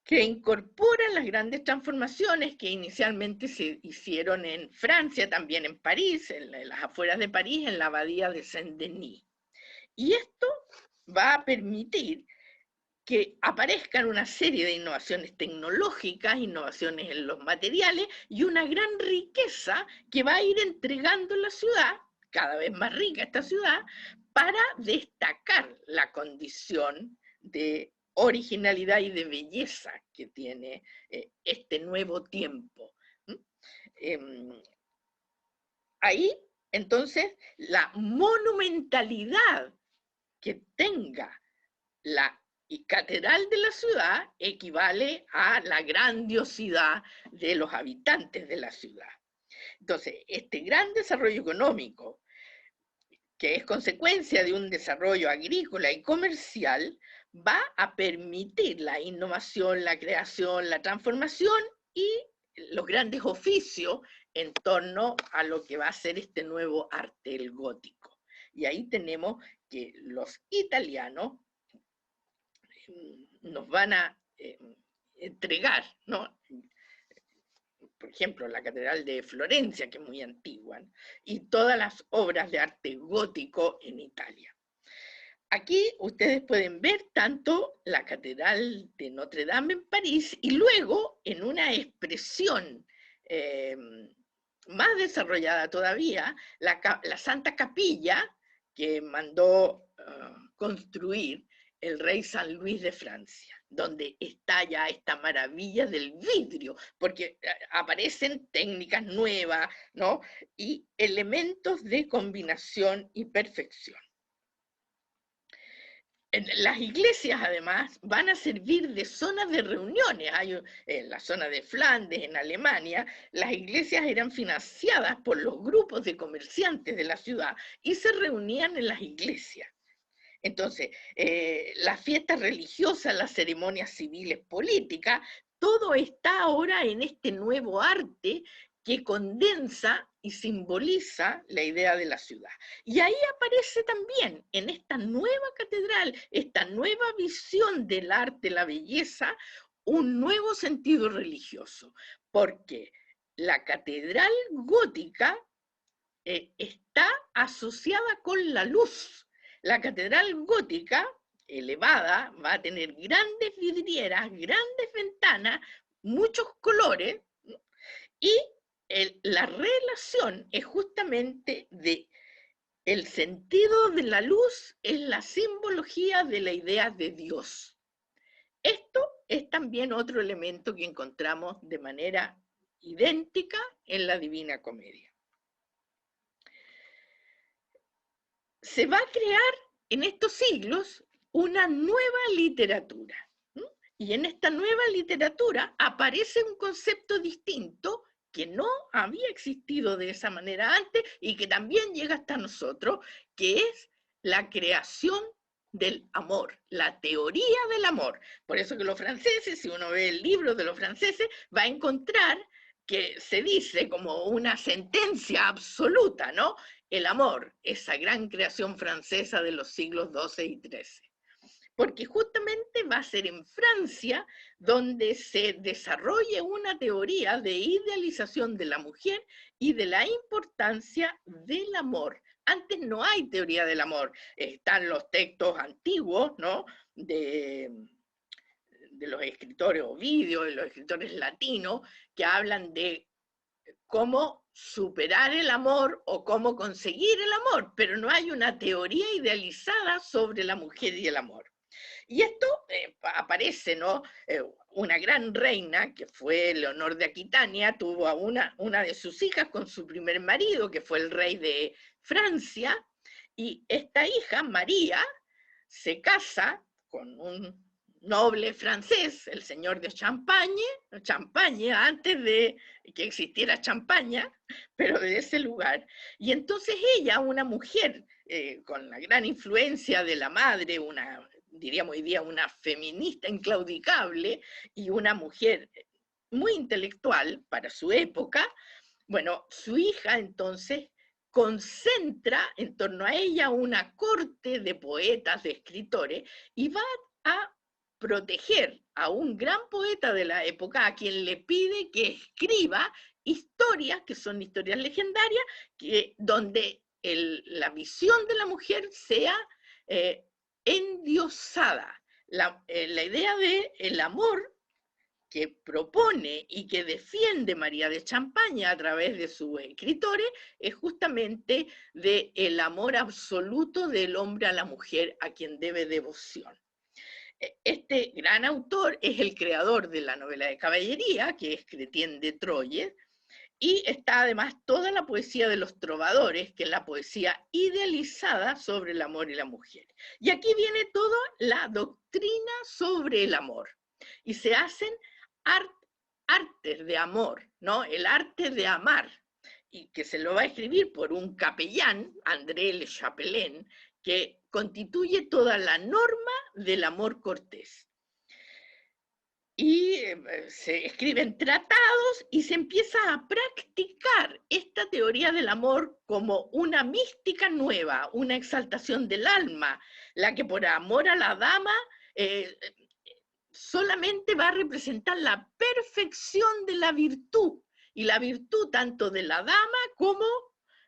que incorpora las grandes transformaciones que inicialmente se hicieron en Francia, también en París, en las afueras de París, en la abadía de Saint-Denis. Y esto va a permitir que aparezcan una serie de innovaciones tecnológicas, innovaciones en los materiales y una gran riqueza que va a ir entregando la ciudad, cada vez más rica esta ciudad, para destacar la condición de originalidad y de belleza que tiene este nuevo tiempo. Ahí, entonces, la monumentalidad que tenga la catedral de la ciudad equivale a la grandiosidad de los habitantes de la ciudad. Entonces, este gran desarrollo económico, que es consecuencia de un desarrollo agrícola y comercial, va a permitir la innovación, la creación, la transformación y los grandes oficios en torno a lo que va a ser este nuevo arte, el gótico. Y ahí tenemos que los italianos nos van a entregar, ¿no? Por ejemplo, la Catedral de Florencia, que es muy antigua, ¿no? Y todas las obras de arte gótico en Italia. Aquí ustedes pueden ver tanto la Catedral de Notre Dame en París y luego en una expresión más desarrollada todavía, la Santa Capilla que mandó construir el rey San Luis de Francia, donde está ya esta maravilla del vidrio, porque aparecen técnicas nuevas, ¿no? Y elementos de combinación y perfección. Las iglesias, además, van a servir de zonas de reuniones. Hay, en la zona de Flandes, en Alemania, las iglesias eran financiadas por los grupos de comerciantes de la ciudad y se reunían en las iglesias. Entonces, las fiestas religiosas, las ceremonias civiles políticas, todo está ahora en este nuevo arte que condensa y simboliza la idea de la ciudad. Y ahí aparece también, en esta nueva catedral, esta nueva visión del arte, la belleza, un nuevo sentido religioso, porque la catedral gótica está asociada con la luz. La catedral gótica, elevada, va a tener grandes vidrieras, grandes ventanas, muchos colores, y la relación es justamente de el sentido de la luz es la simbología de la idea de Dios. Esto es también otro elemento que encontramos de manera idéntica en la Divina Comedia. Se va a crear en estos siglos una nueva literatura. Y en esta nueva literatura aparece un concepto distinto que no había existido de esa manera antes y que también llega hasta nosotros, que es la creación del amor, la teoría del amor. Por eso que los franceses, si uno ve el libro de los franceses, va a encontrar que se dice como una sentencia absoluta, ¿no? El amor, esa gran creación francesa de los siglos XII y XIII. Porque justamente va a ser en Francia donde se desarrolle una teoría de idealización de la mujer y de la importancia del amor. Antes no hay teoría del amor. Están los textos antiguos, ¿no? de los escritores Ovidio y los escritores latinos que hablan de cómo superar el amor o cómo conseguir el amor, pero no hay una teoría idealizada sobre la mujer y el amor. Y esto aparece, ¿no? Una gran reina, que fue Leonor de Aquitania, tuvo a una de sus hijas con su primer marido, que fue el rey de Francia, y esta hija, María, se casa con un noble francés, el señor de Champagne, antes de que existiera Champaña, pero de ese lugar. Y entonces ella, una mujer con la gran influencia de la madre, diríamos hoy día una feminista inclaudicable y una mujer muy intelectual para su época, bueno, su hija entonces concentra en torno a ella una corte de poetas, de escritores, y va a proteger a un gran poeta de la época a quien le pide que escriba historias, que son historias legendarias, donde la visión de la mujer sea endiosada. La idea de el amor que propone y que defiende María de Champaña a través de sus escritores es justamente de el amor absoluto del hombre a la mujer a quien debe devoción. Este gran autor es el creador de la novela de caballería, que es Chrétien de Troyes, y está además toda la poesía de los trovadores, que es la poesía idealizada sobre el amor y la mujer. Y aquí viene toda la doctrina sobre el amor. Y se hacen artes de amor, ¿no? El arte de amar, y que se lo va a escribir por un capellán, André Le Chapelain, que constituye toda la norma del amor cortés. Y se escriben tratados y se empieza a practicar esta teoría del amor como una mística nueva, una exaltación del alma, la que por amor a la dama solamente va a representar la perfección de la virtud, y la virtud tanto de la dama como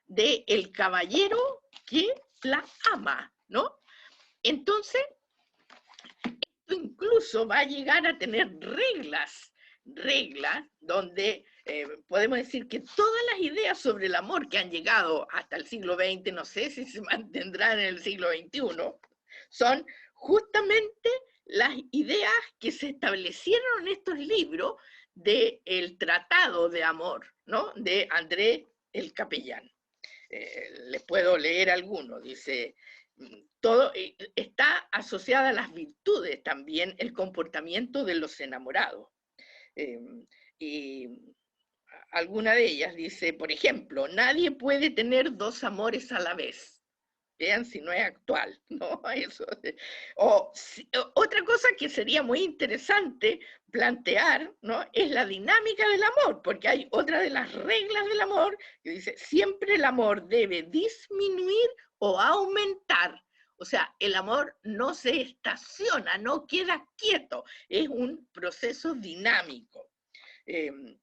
del caballero que la ama, ¿no? Entonces, incluso va a llegar a tener reglas donde podemos decir que todas las ideas sobre el amor que han llegado hasta el siglo XX, no sé si se mantendrán en el siglo XXI, son justamente las ideas que se establecieron en estos libros del Tratado de Amor, ¿no? De André el Capellán. Les puedo leer algunos, dice: todo está asociada a las virtudes también, el comportamiento de los enamorados. Y alguna de ellas dice, por ejemplo, nadie puede tener dos amores a la vez. Vean si no es actual, ¿no? Eso. Otra cosa que sería muy interesante plantear, ¿no? Es la dinámica del amor, porque hay otra de las reglas del amor que dice, siempre el amor debe disminuir o aumentar. O sea, el amor no se estaciona, no queda quieto, es un proceso dinámico. El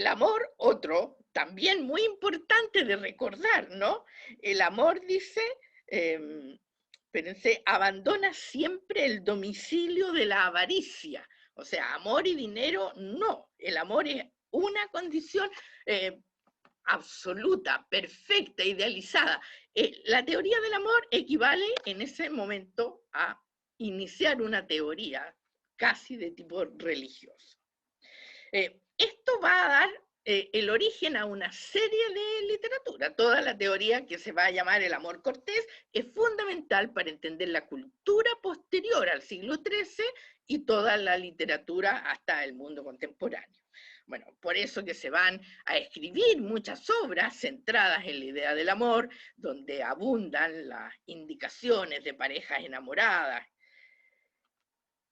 amor, otro, también muy importante de recordar, ¿no? El amor, dice, espérense, abandona siempre el domicilio de la avaricia. O sea, amor y dinero, no. El amor es una condición absoluta, perfecta, idealizada. La teoría del amor equivale en ese momento a iniciar una teoría casi de tipo religioso. Esto va a dar el origen a una serie de literatura. Toda la teoría que se va a llamar el amor cortés es fundamental para entender la cultura posterior al siglo XIII y toda la literatura hasta el mundo contemporáneo. Bueno, por eso que se van a escribir muchas obras centradas en la idea del amor, donde abundan las indicaciones de parejas enamoradas.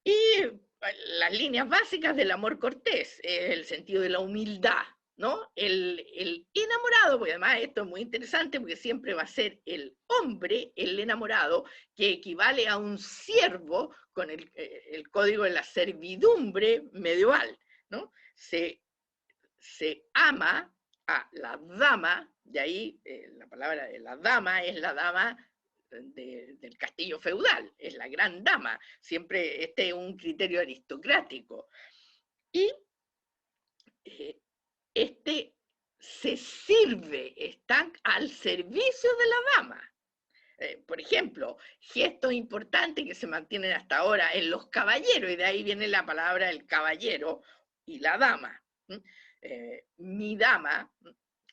Y las líneas básicas del amor cortés, el sentido de la humildad, ¿no? El enamorado, porque además esto es muy interesante porque siempre va a ser el hombre, el enamorado, que equivale a un siervo con el código de la servidumbre medieval, ¿no? Se ama a la dama, de ahí la palabra de la dama es la dama del castillo feudal, es la gran dama, siempre este es un criterio aristocrático. Y este se sirve, está al servicio de la dama. Por ejemplo, gestos importantes que se mantienen hasta ahora en los caballeros, y de ahí viene la palabra el caballero y la dama. Mi dama,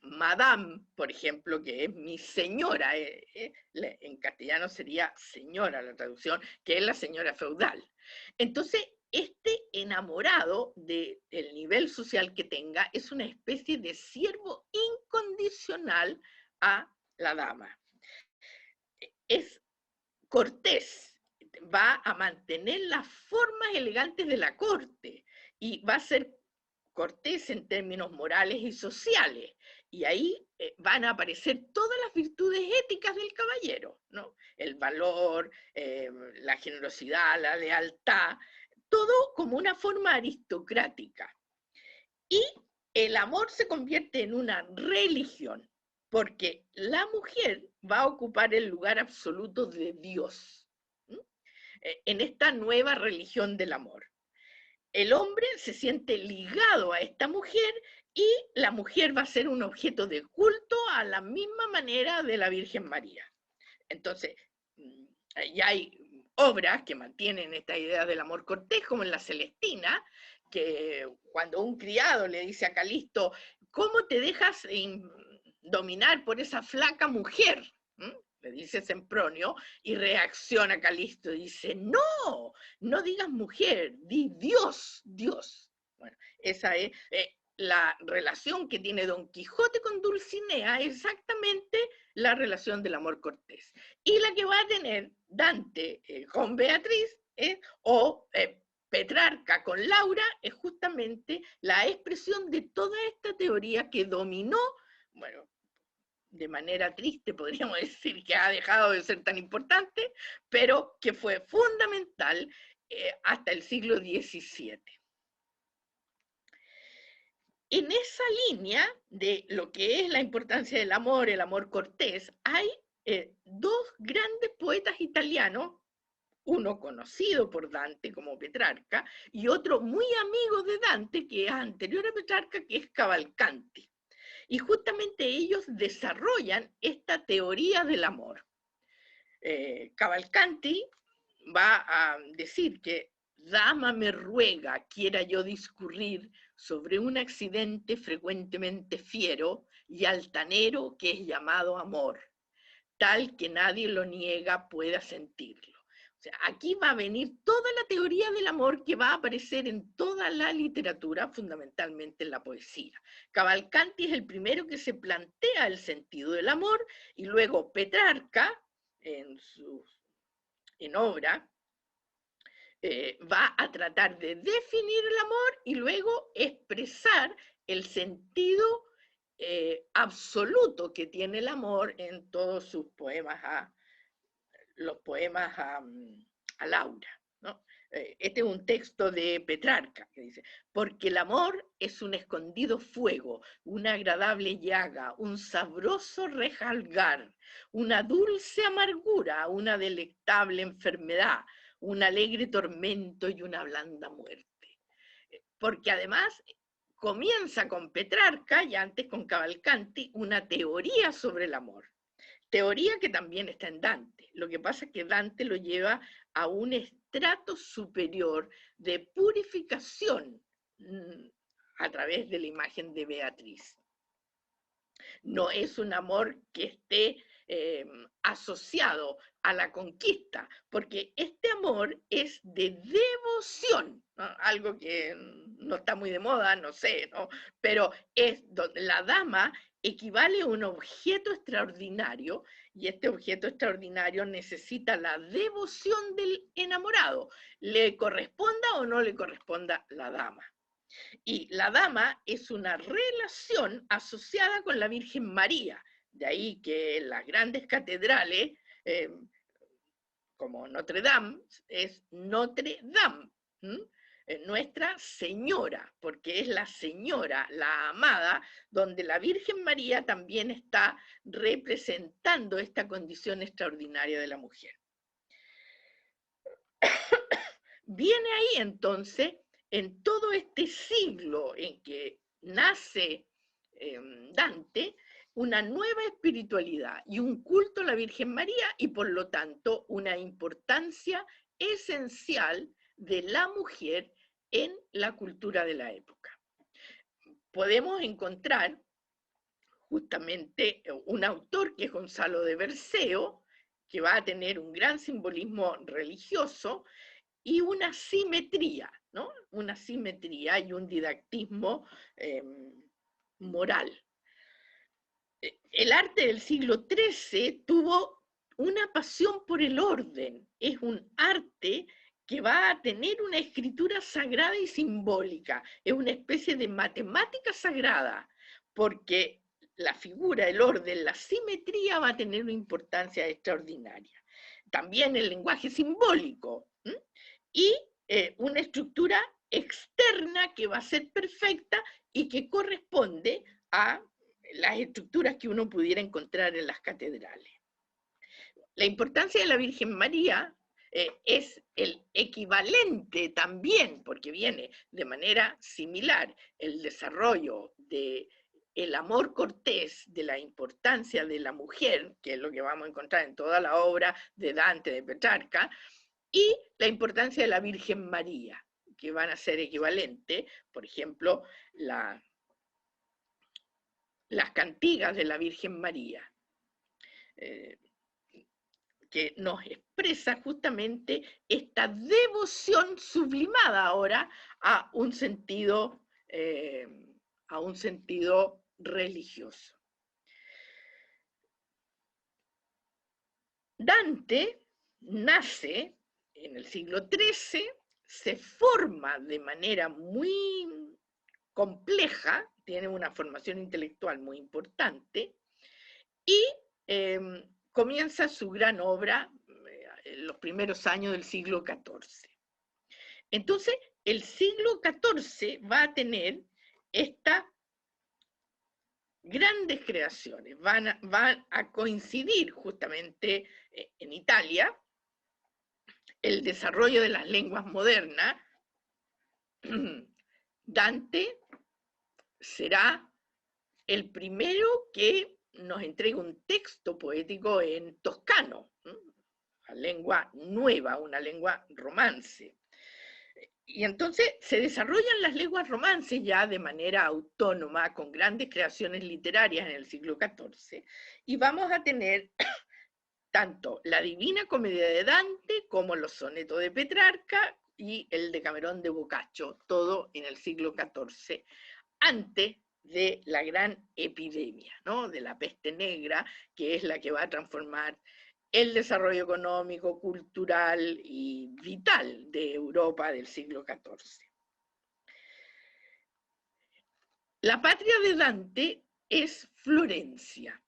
madame, por ejemplo, que es mi señora, en castellano sería señora la traducción, que es la señora feudal. Entonces, este enamorado del nivel social que tenga es una especie de siervo incondicional a la dama. Es cortés, va a mantener las formas elegantes de la corte y va a ser cortés en términos morales y sociales. Y ahí van a aparecer todas las virtudes éticas del caballero, ¿no? El valor, la generosidad, la lealtad, todo como una forma aristocrática. Y el amor se convierte en una religión. porque la mujer va a ocupar el lugar absoluto de Dios en esta nueva religión del amor. El hombre se siente ligado a esta mujer y la mujer va a ser un objeto de culto a la misma manera de la Virgen María. Entonces, ya hay obras que mantienen esta idea del amor cortés, como en la Celestina, que cuando un criado le dice a Calisto, ¿cómo te dejas dominar por esa flaca mujer? Le dice Sempronio, y reacciona Calisto, y dice, no, no digas mujer, di Dios, Dios. Bueno, esa es la relación que tiene Don Quijote con Dulcinea, exactamente la relación del amor cortés. Y la que va a tener Dante con Beatriz o Petrarca con Laura es justamente la expresión de toda esta teoría que dominó, bueno, de manera triste podríamos decir que ha dejado de ser tan importante, pero que fue fundamental hasta el siglo XVII. En esa línea de lo que es la importancia del amor, el amor cortés, hay dos grandes poetas italianos, uno conocido por Dante como Petrarca y otro muy amigo de Dante que es anterior a Petrarca, que es Cavalcanti. Y justamente ellos desarrollan esta teoría del amor. Cavalcanti va a decir que dama me ruega quiera yo discurrir sobre un accidente frecuentemente fiero y altanero que es llamado amor, tal que nadie lo niega pueda sentirlo. O sea, aquí va a venir toda la teoría del amor que va a aparecer en toda la literatura, fundamentalmente en la poesía. Cavalcanti es el primero que se plantea el sentido del amor, y luego Petrarca, en obra, va a tratar de definir el amor y luego expresar el sentido absoluto que tiene el amor en todos sus poemas, los poemas a Laura, ¿no? Este es un texto de Petrarca que dice, porque el amor es un escondido fuego, una agradable llaga, un sabroso rejalgar, una dulce amargura, una delectable enfermedad, un alegre tormento y una blanda muerte. Porque además comienza con Petrarca y antes con Cavalcanti una teoría sobre el amor. Teoría que también está en Dante. Lo que pasa es que Dante lo lleva a un estrato superior de purificación a través de la imagen de Beatriz. No es un amor que esté asociado a la conquista, porque este amor es de devoción, ¿no? Algo que no está muy de moda, no sé, ¿no? Pero es donde la dama equivale a un objeto extraordinario, y este objeto extraordinario necesita la devoción del enamorado, le corresponda o no le corresponda la dama. Y la dama es una relación asociada con la Virgen María, de ahí que las grandes catedrales, como Notre Dame, es Notre Dame, Nuestra Señora, porque es la señora, la amada, donde la Virgen María también está representando esta condición extraordinaria de la mujer. Viene ahí entonces, en todo este siglo en que nace Dante, una nueva espiritualidad y un culto a la Virgen María, y por lo tanto una importancia esencial de la mujer en la cultura de la época. Podemos encontrar justamente un autor que es Gonzalo de Berceo, que va a tener un gran simbolismo religioso y una simetría, ¿no? Una simetría y un didactismo moral. El arte del siglo XIII tuvo una pasión por el orden, es un arte que va a tener una escritura sagrada y simbólica, es una especie de matemática sagrada, porque la figura, el orden, la simetría va a tener una importancia extraordinaria. También el lenguaje simbólico, y una estructura externa que va a ser perfecta y que corresponde a las estructuras que uno pudiera encontrar en las catedrales. La importancia de la Virgen María es el equivalente también, porque viene de manera similar el desarrollo del amor cortés, de la importancia de la mujer, que es lo que vamos a encontrar en toda la obra de Dante, de Petrarca, y la importancia de la Virgen María, que van a ser equivalentes, por ejemplo, las cantigas de la Virgen María. Que nos expresa justamente esta devoción sublimada ahora a un sentido religioso. Dante nace en el siglo XIII, se forma de manera muy compleja, tiene una formación intelectual muy importante y comienza su gran obra en los primeros años del siglo XIV. Entonces, el siglo XIV va a tener estas grandes creaciones, van a coincidir justamente en Italia, el desarrollo de las lenguas modernas. Dante será el primero que nos entrega un texto poético en toscano, la lengua nueva, una lengua romance. Y entonces se desarrollan las lenguas romances ya de manera autónoma, con grandes creaciones literarias en el siglo XIV, y vamos a tener tanto la Divina Comedia de Dante como los sonetos de Petrarca y el Decamerón de Boccaccio, todo en el siglo XIV, antes de la gran epidemia, ¿no? De la peste negra, que es la que va a transformar el desarrollo económico, cultural y vital de Europa del siglo XIV. La patria de Dante es Florencia,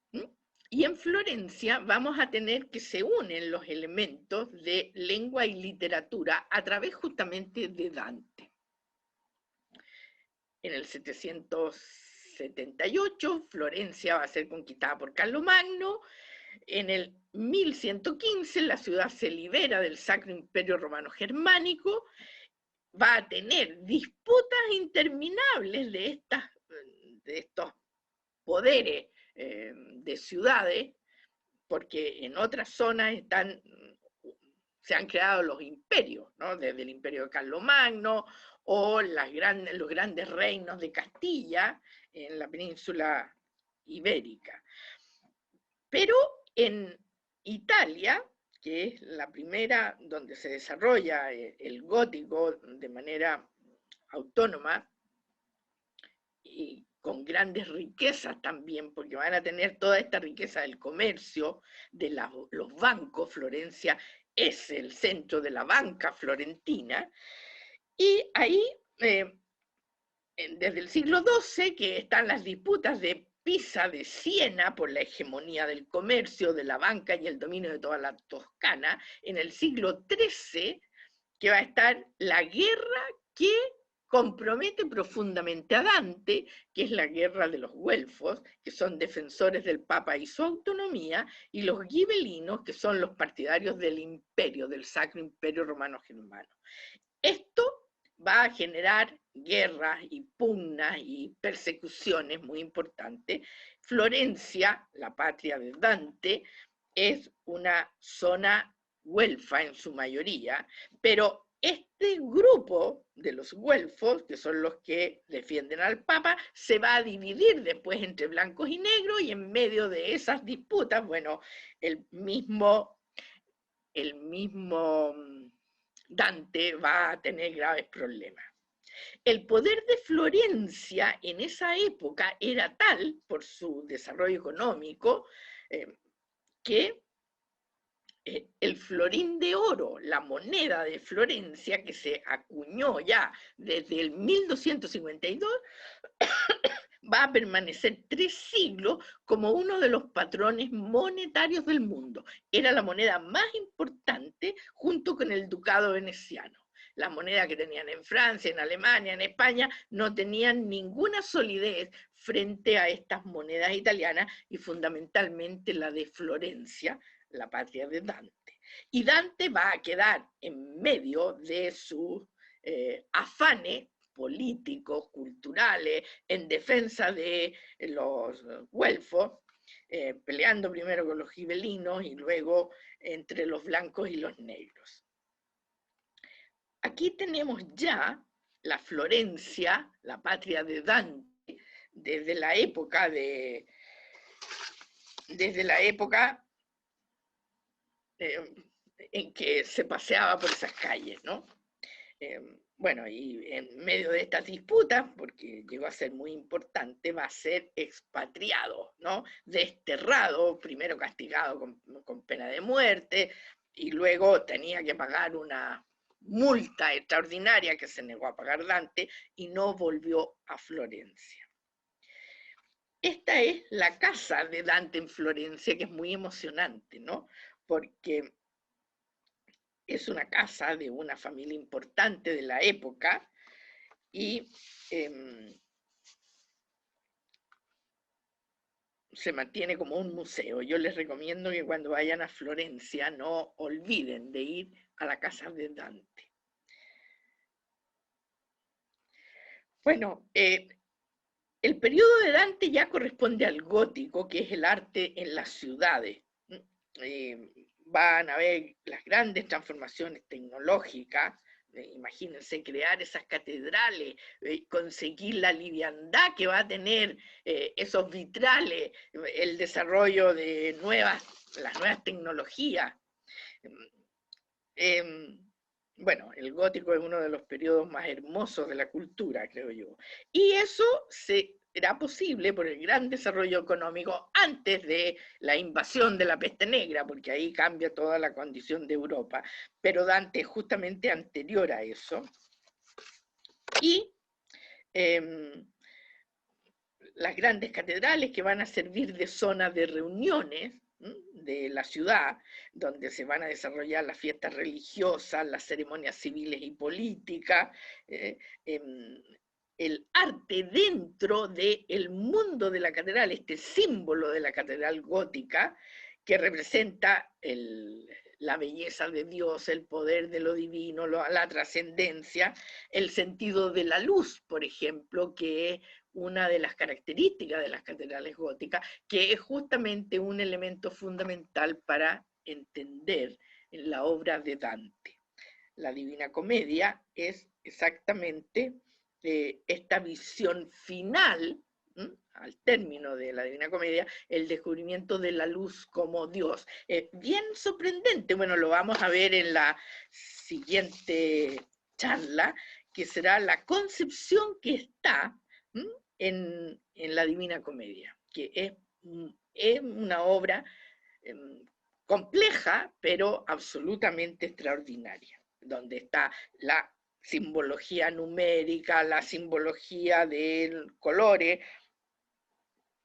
y en Florencia vamos a tener que se unen los elementos de lengua y literatura a través justamente de Dante. En el 778, Florencia va a ser conquistada por Carlomagno. En el 1115, la ciudad se libera del Sacro Imperio Romano Germánico. Va a tener disputas interminables de estos poderes de ciudades, porque en otras zonas se han creado los imperios, ¿no? Desde el imperio de Carlomagno o los grandes reinos de Castilla en la península ibérica. Pero en Italia, que es la primera donde se desarrolla el gótico de manera autónoma y con grandes riquezas también, porque van a tener toda esta riqueza del comercio, de los bancos. Florencia es el centro de la banca florentina, y ahí, desde el siglo XII, que están las disputas de Pisa, de Siena, por la hegemonía del comercio, de la banca y el dominio de toda la Toscana. En el siglo XIII, que va a estar la guerra que compromete profundamente a Dante, que es la guerra de los güelfos, que son defensores del Papa y su autonomía, y los gibelinos, que son los partidarios del imperio, del Sacro Imperio Romano Germano. Esto va a generar guerras y pugnas y persecuciones muy importantes. Florencia, la patria de Dante, es una zona güelfa en su mayoría, pero este grupo de los güelfos, que son los que defienden al Papa, se va a dividir después entre blancos y negros, y en medio de esas disputas, bueno, el mismo Dante va a tener graves problemas. El poder de Florencia en esa época era tal, por su desarrollo económico, que el florín de oro, la moneda de Florencia, que se acuñó ya desde el 1252, va a permanecer 3 siglos como uno de los patrones monetarios del mundo. Era la moneda más importante junto con el ducado veneciano. Las monedas que tenían en Francia, en Alemania, en España, no tenían ninguna solidez. frente a estas monedas italianas y fundamentalmente la de Florencia, la patria de Dante. Y Dante va a quedar en medio de sus afanes políticos, culturales, en defensa de los güelfos, peleando primero con los gibelinos y luego entre los blancos y los negros. Aquí tenemos ya la Florencia, la patria de Dante, desde la época en que se paseaba por esas calles, ¿no? Bueno, y en medio de estas disputas, porque llegó a ser muy importante, va a ser expatriado, ¿no? Desterrado, primero castigado con pena de muerte, y luego tenía que pagar una multa extraordinaria que se negó a pagar Dante y no volvió a Florencia. Esta es la casa de Dante en Florencia, que es muy emocionante, ¿no? Porque es una casa de una familia importante de la época y se mantiene como un museo. Yo les recomiendo que cuando vayan a Florencia no olviden de ir a la casa de Dante. Bueno, el periodo de Dante ya corresponde al gótico, que es el arte en las ciudades. Van a ver las grandes transformaciones tecnológicas, imagínense crear esas catedrales, conseguir la liviandad que va a tener esos vitrales, el desarrollo de las nuevas tecnologías. Bueno, el gótico es uno de los periodos más hermosos de la cultura, creo yo. Y eso será posible por el gran desarrollo económico antes de la invasión de la peste negra, porque ahí cambia toda la condición de Europa. Pero Dante es justamente anterior a eso. Y las grandes catedrales que van a servir de zona de reuniones de la ciudad, donde se van a desarrollar las fiestas religiosas, las ceremonias civiles y políticas, el arte dentro del mundo de la catedral, este símbolo de la catedral gótica, que representa la belleza de Dios, el poder de lo divino, la trascendencia, el sentido de la luz, por ejemplo, que es una de las características de las catedrales góticas, que es justamente un elemento fundamental para entender la obra de Dante. La Divina Comedia es exactamente esta visión final, al término de la Divina Comedia, el descubrimiento de la luz como Dios. Bien sorprendente, bueno, lo vamos a ver en la siguiente charla, que será la concepción que está en la Divina Comedia, que es una obra compleja, pero absolutamente extraordinaria, donde está la simbología numérica, la simbología de colores,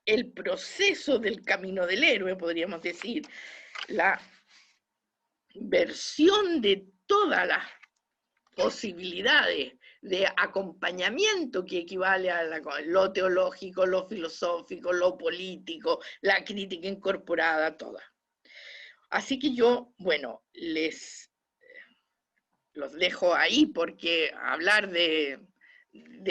el proceso del camino del héroe, podríamos decir, la versión de todas las posibilidades de acompañamiento que equivale a lo teológico, lo filosófico, lo político, la crítica incorporada, toda. Así que yo, bueno, los dejo ahí porque hablar de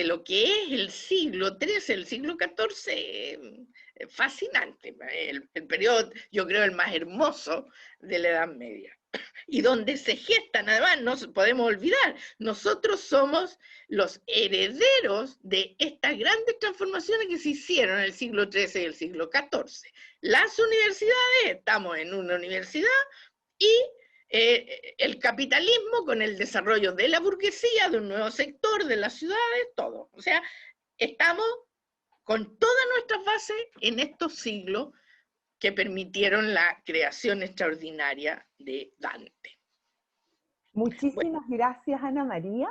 lo que es el siglo XIII, el siglo XIV, fascinante. El periodo, yo creo, el más hermoso de la Edad Media. Y donde se gestan, además, no podemos olvidar, nosotros somos los herederos de estas grandes transformaciones que se hicieron en el siglo XIII y el siglo XIV. Las universidades, estamos en una universidad, y el capitalismo con el desarrollo de la burguesía, de un nuevo sector, de las ciudades, todo. O sea, estamos con todas nuestras bases en estos siglos que permitieron la creación extraordinaria de Dante. Muchísimas gracias, Ana María.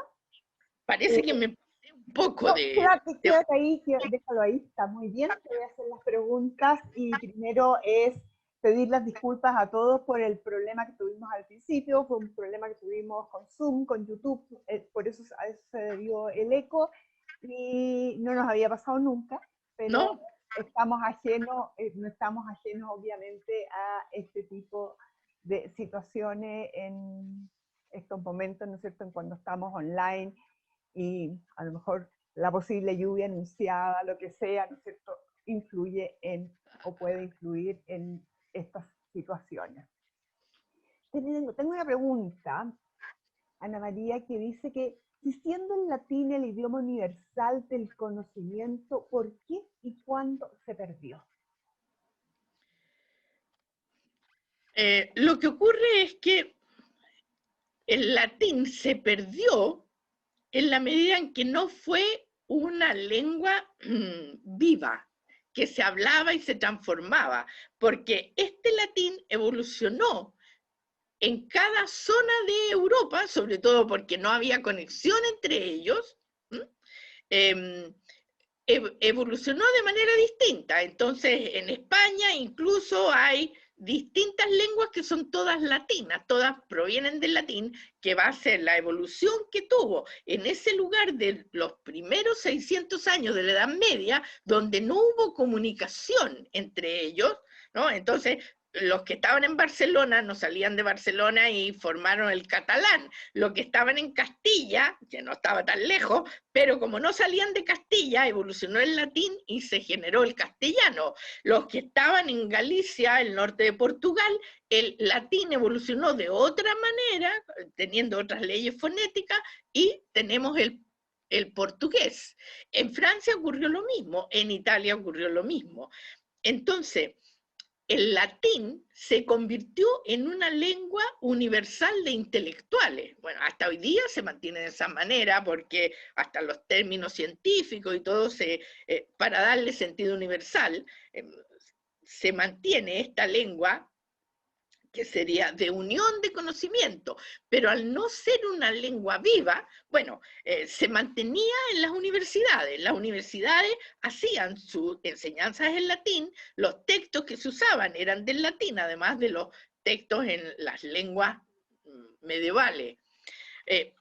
Parece que me pasé un poco no, quédate ahí, déjalo ahí, está muy bien. Te voy a hacer las preguntas y primero es pedir las disculpas a todos por el problema que tuvimos al principio. Fue un problema que tuvimos con Zoom, con YouTube, por eso a eso se debió el eco y no nos había pasado nunca. pero ¿no? no estamos ajenos obviamente a este tipo de situaciones en estos momentos, ¿no es cierto?, en cuando estamos online y a lo mejor la posible lluvia anunciada, lo que sea, ¿no es cierto?, influye en o puede influir en estas situaciones. Tengo una pregunta, Ana María, que dice que si siendo el latín el idioma universal del conocimiento, ¿por qué y cuándo se perdió? Lo que ocurre es que el latín se perdió en la medida en que no fue una lengua viva, que se hablaba y se transformaba, porque este latín evolucionó en cada zona de Europa, sobre todo porque no había conexión entre ellos, eh, evolucionó de manera distinta. Entonces, en España incluso hay distintas lenguas que son todas latinas, todas provienen del latín, que va a ser la evolución que tuvo en ese lugar de los primeros 600 años de la Edad Media, donde no hubo comunicación entre ellos, ¿no? Entonces, los que estaban en Barcelona no salían de Barcelona y formaron el catalán. Los que estaban en Castilla, que no estaba tan lejos, pero como no salían de Castilla, evolucionó el latín y se generó el castellano. Los que estaban en Galicia, el norte de Portugal, el latín evolucionó de otra manera, teniendo otras leyes fonéticas, y tenemos el portugués. En Francia ocurrió lo mismo, en Italia ocurrió lo mismo. Entonces, el latín se convirtió en una lengua universal de intelectuales. Bueno, hasta hoy día se mantiene de esa manera porque hasta los términos científicos y todo para darle sentido universal, se mantiene esta lengua que sería de unión de conocimiento, pero al no ser una lengua viva, bueno, se mantenía en las universidades. Las universidades hacían sus enseñanzas en latín, los textos que se usaban eran del latín, además de los textos en las lenguas medievales.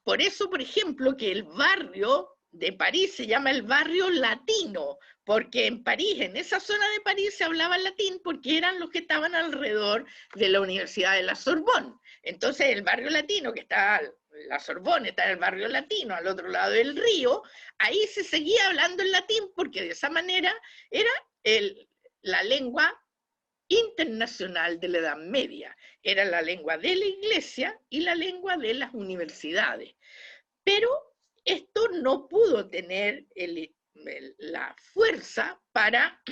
Por eso, por ejemplo, que el barrio de París se llama el barrio latino, porque en París, en esa zona de París, se hablaba latín porque eran los que estaban alrededor de la Universidad de la Sorbonne. Entonces, el barrio latino, que está, la Sorbonne está en el barrio latino, al otro lado del río, ahí se seguía hablando en latín porque de esa manera era la lengua internacional de la Edad Media. Era la lengua de la iglesia y la lengua de las universidades. Pero esto no pudo tener la fuerza para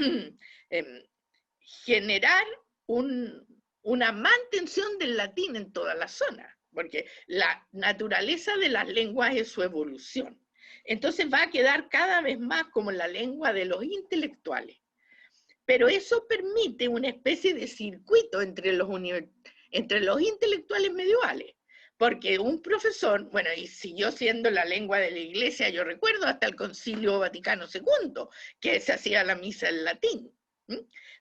generar una mantención del latín en toda la zona, porque la naturaleza de las lenguas es su evolución. Entonces va a quedar cada vez más como la lengua de los intelectuales. Pero eso permite una especie de circuito entre los intelectuales medievales. Porque un profesor, bueno, y siguió siendo la lengua de la iglesia, yo recuerdo, hasta el Concilio Vaticano II, que se hacía la misa en latín,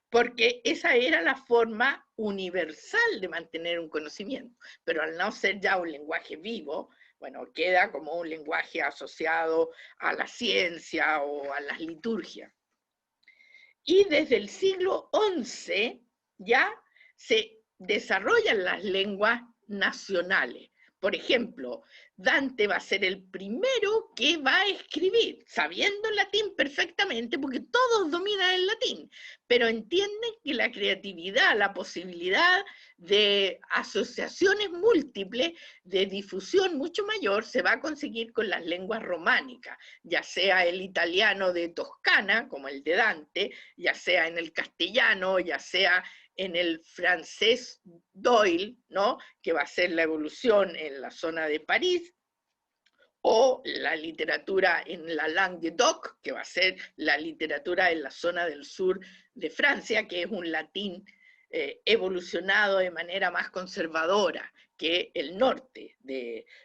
porque esa era la forma universal de mantener un conocimiento, pero al no ser ya un lenguaje vivo, bueno, queda como un lenguaje asociado a la ciencia o a las liturgias. Y desde el siglo XI ya se desarrollan las lenguas nacionales. Por ejemplo, Dante va a ser el primero que va a escribir, sabiendo latín perfectamente, porque todos dominan el latín, pero entienden que la creatividad, la posibilidad de asociaciones múltiples, de difusión mucho mayor, se va a conseguir con las lenguas románicas, ya sea el italiano de Toscana, como el de Dante, ya sea en el castellano, ya sea en el francés Doyle, ¿no?, que va a ser la evolución en la zona de París, o la literatura en la Languedoc, que va a ser la literatura en la zona del sur de Francia, que es un latín evolucionado de manera más conservadora que el norte.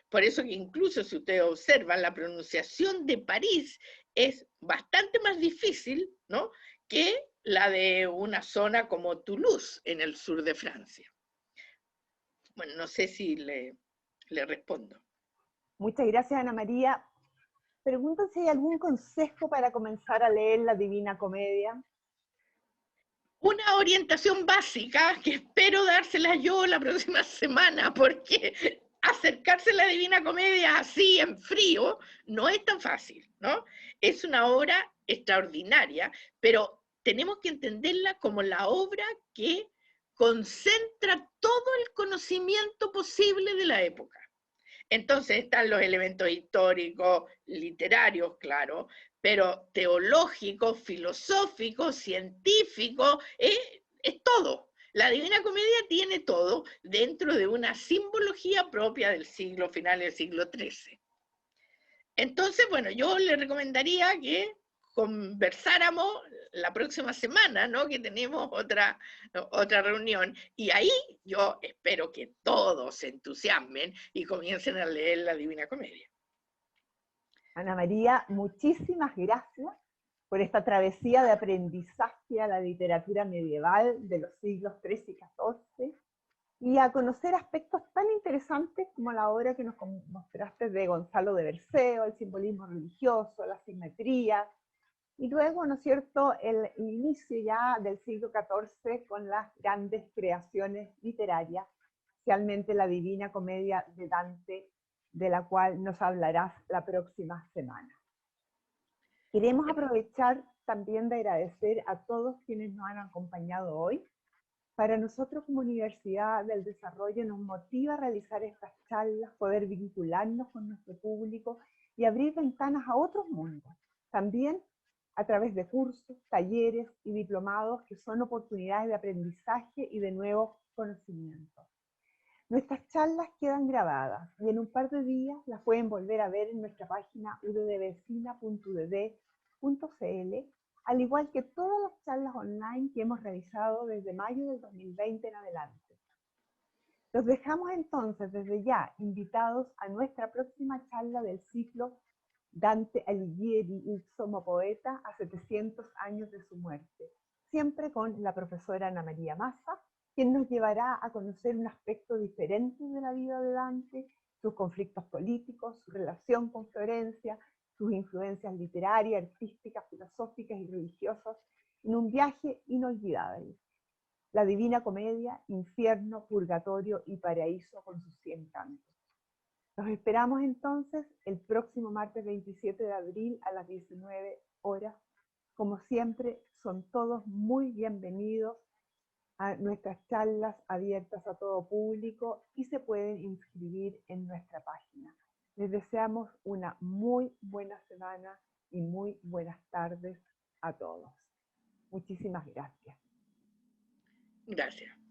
Por eso que incluso si ustedes observan, la pronunciación de París es bastante más difícil, ¿no?, que la de una zona como Toulouse, en el sur de Francia. Bueno, no sé si le respondo. Muchas gracias, Ana María. Preguntan si hay algún consejo para comenzar a leer la Divina Comedia. Una orientación básica que espero dársela yo la próxima semana, porque acercarse a la Divina Comedia así en frío no es tan fácil, ¿no? Es una obra extraordinaria, pero tenemos que entenderla como la obra que concentra todo el conocimiento posible de la época. Entonces están los elementos históricos, literarios, claro, pero teológicos, filosóficos, científicos, es todo. La Divina Comedia tiene todo dentro de una simbología propia del siglo final del siglo XIII. Entonces, bueno, yo le recomendaría que conversáramos la próxima semana, ¿no? Que tenemos otra reunión, y ahí yo espero que todos se entusiasmen y comiencen a leer la Divina Comedia. Ana María, muchísimas gracias por esta travesía de aprendizaje a la literatura medieval de los siglos XIII y XIV y a conocer aspectos tan interesantes como la obra que nos mostraste de Gonzalo de Berceo, el simbolismo religioso, la simetría, y luego, ¿no es cierto?, el inicio ya del siglo XIV con las grandes creaciones literarias, especialmente la Divina Comedia de Dante, de la cual nos hablarás la próxima semana. Queremos aprovechar también de agradecer a todos quienes nos han acompañado hoy. Para nosotros como Universidad del Desarrollo nos motiva a realizar estas charlas, poder vincularnos con nuestro público y abrir ventanas a otros mundos. También a través de cursos, talleres y diplomados que son oportunidades de aprendizaje y de nuevos conocimientos. Nuestras charlas quedan grabadas y en un par de días las pueden volver a ver en nuestra página uddvecina.udd.cl, al igual que todas las charlas online que hemos realizado desde mayo del 2020 en adelante. Los dejamos entonces desde ya invitados a nuestra próxima charla del ciclo Dante Alighieri, il Sommo Poeta, a 700 años de su muerte, siempre con la profesora Ana María Massa, quien nos llevará a conocer un aspecto diferente de la vida de Dante, sus conflictos políticos, su relación con Florencia, sus influencias literarias, artísticas, filosóficas y religiosas, en un viaje inolvidable. La Divina Comedia, infierno, purgatorio y paraíso con sus 100 cantos. Los esperamos entonces el próximo martes 27 de abril a las 19 horas. Como siempre, son todos muy bienvenidos a nuestras charlas abiertas a todo público y se pueden inscribir en nuestra página. Les deseamos una muy buena semana y muy buenas tardes a todos. Muchísimas gracias. Gracias.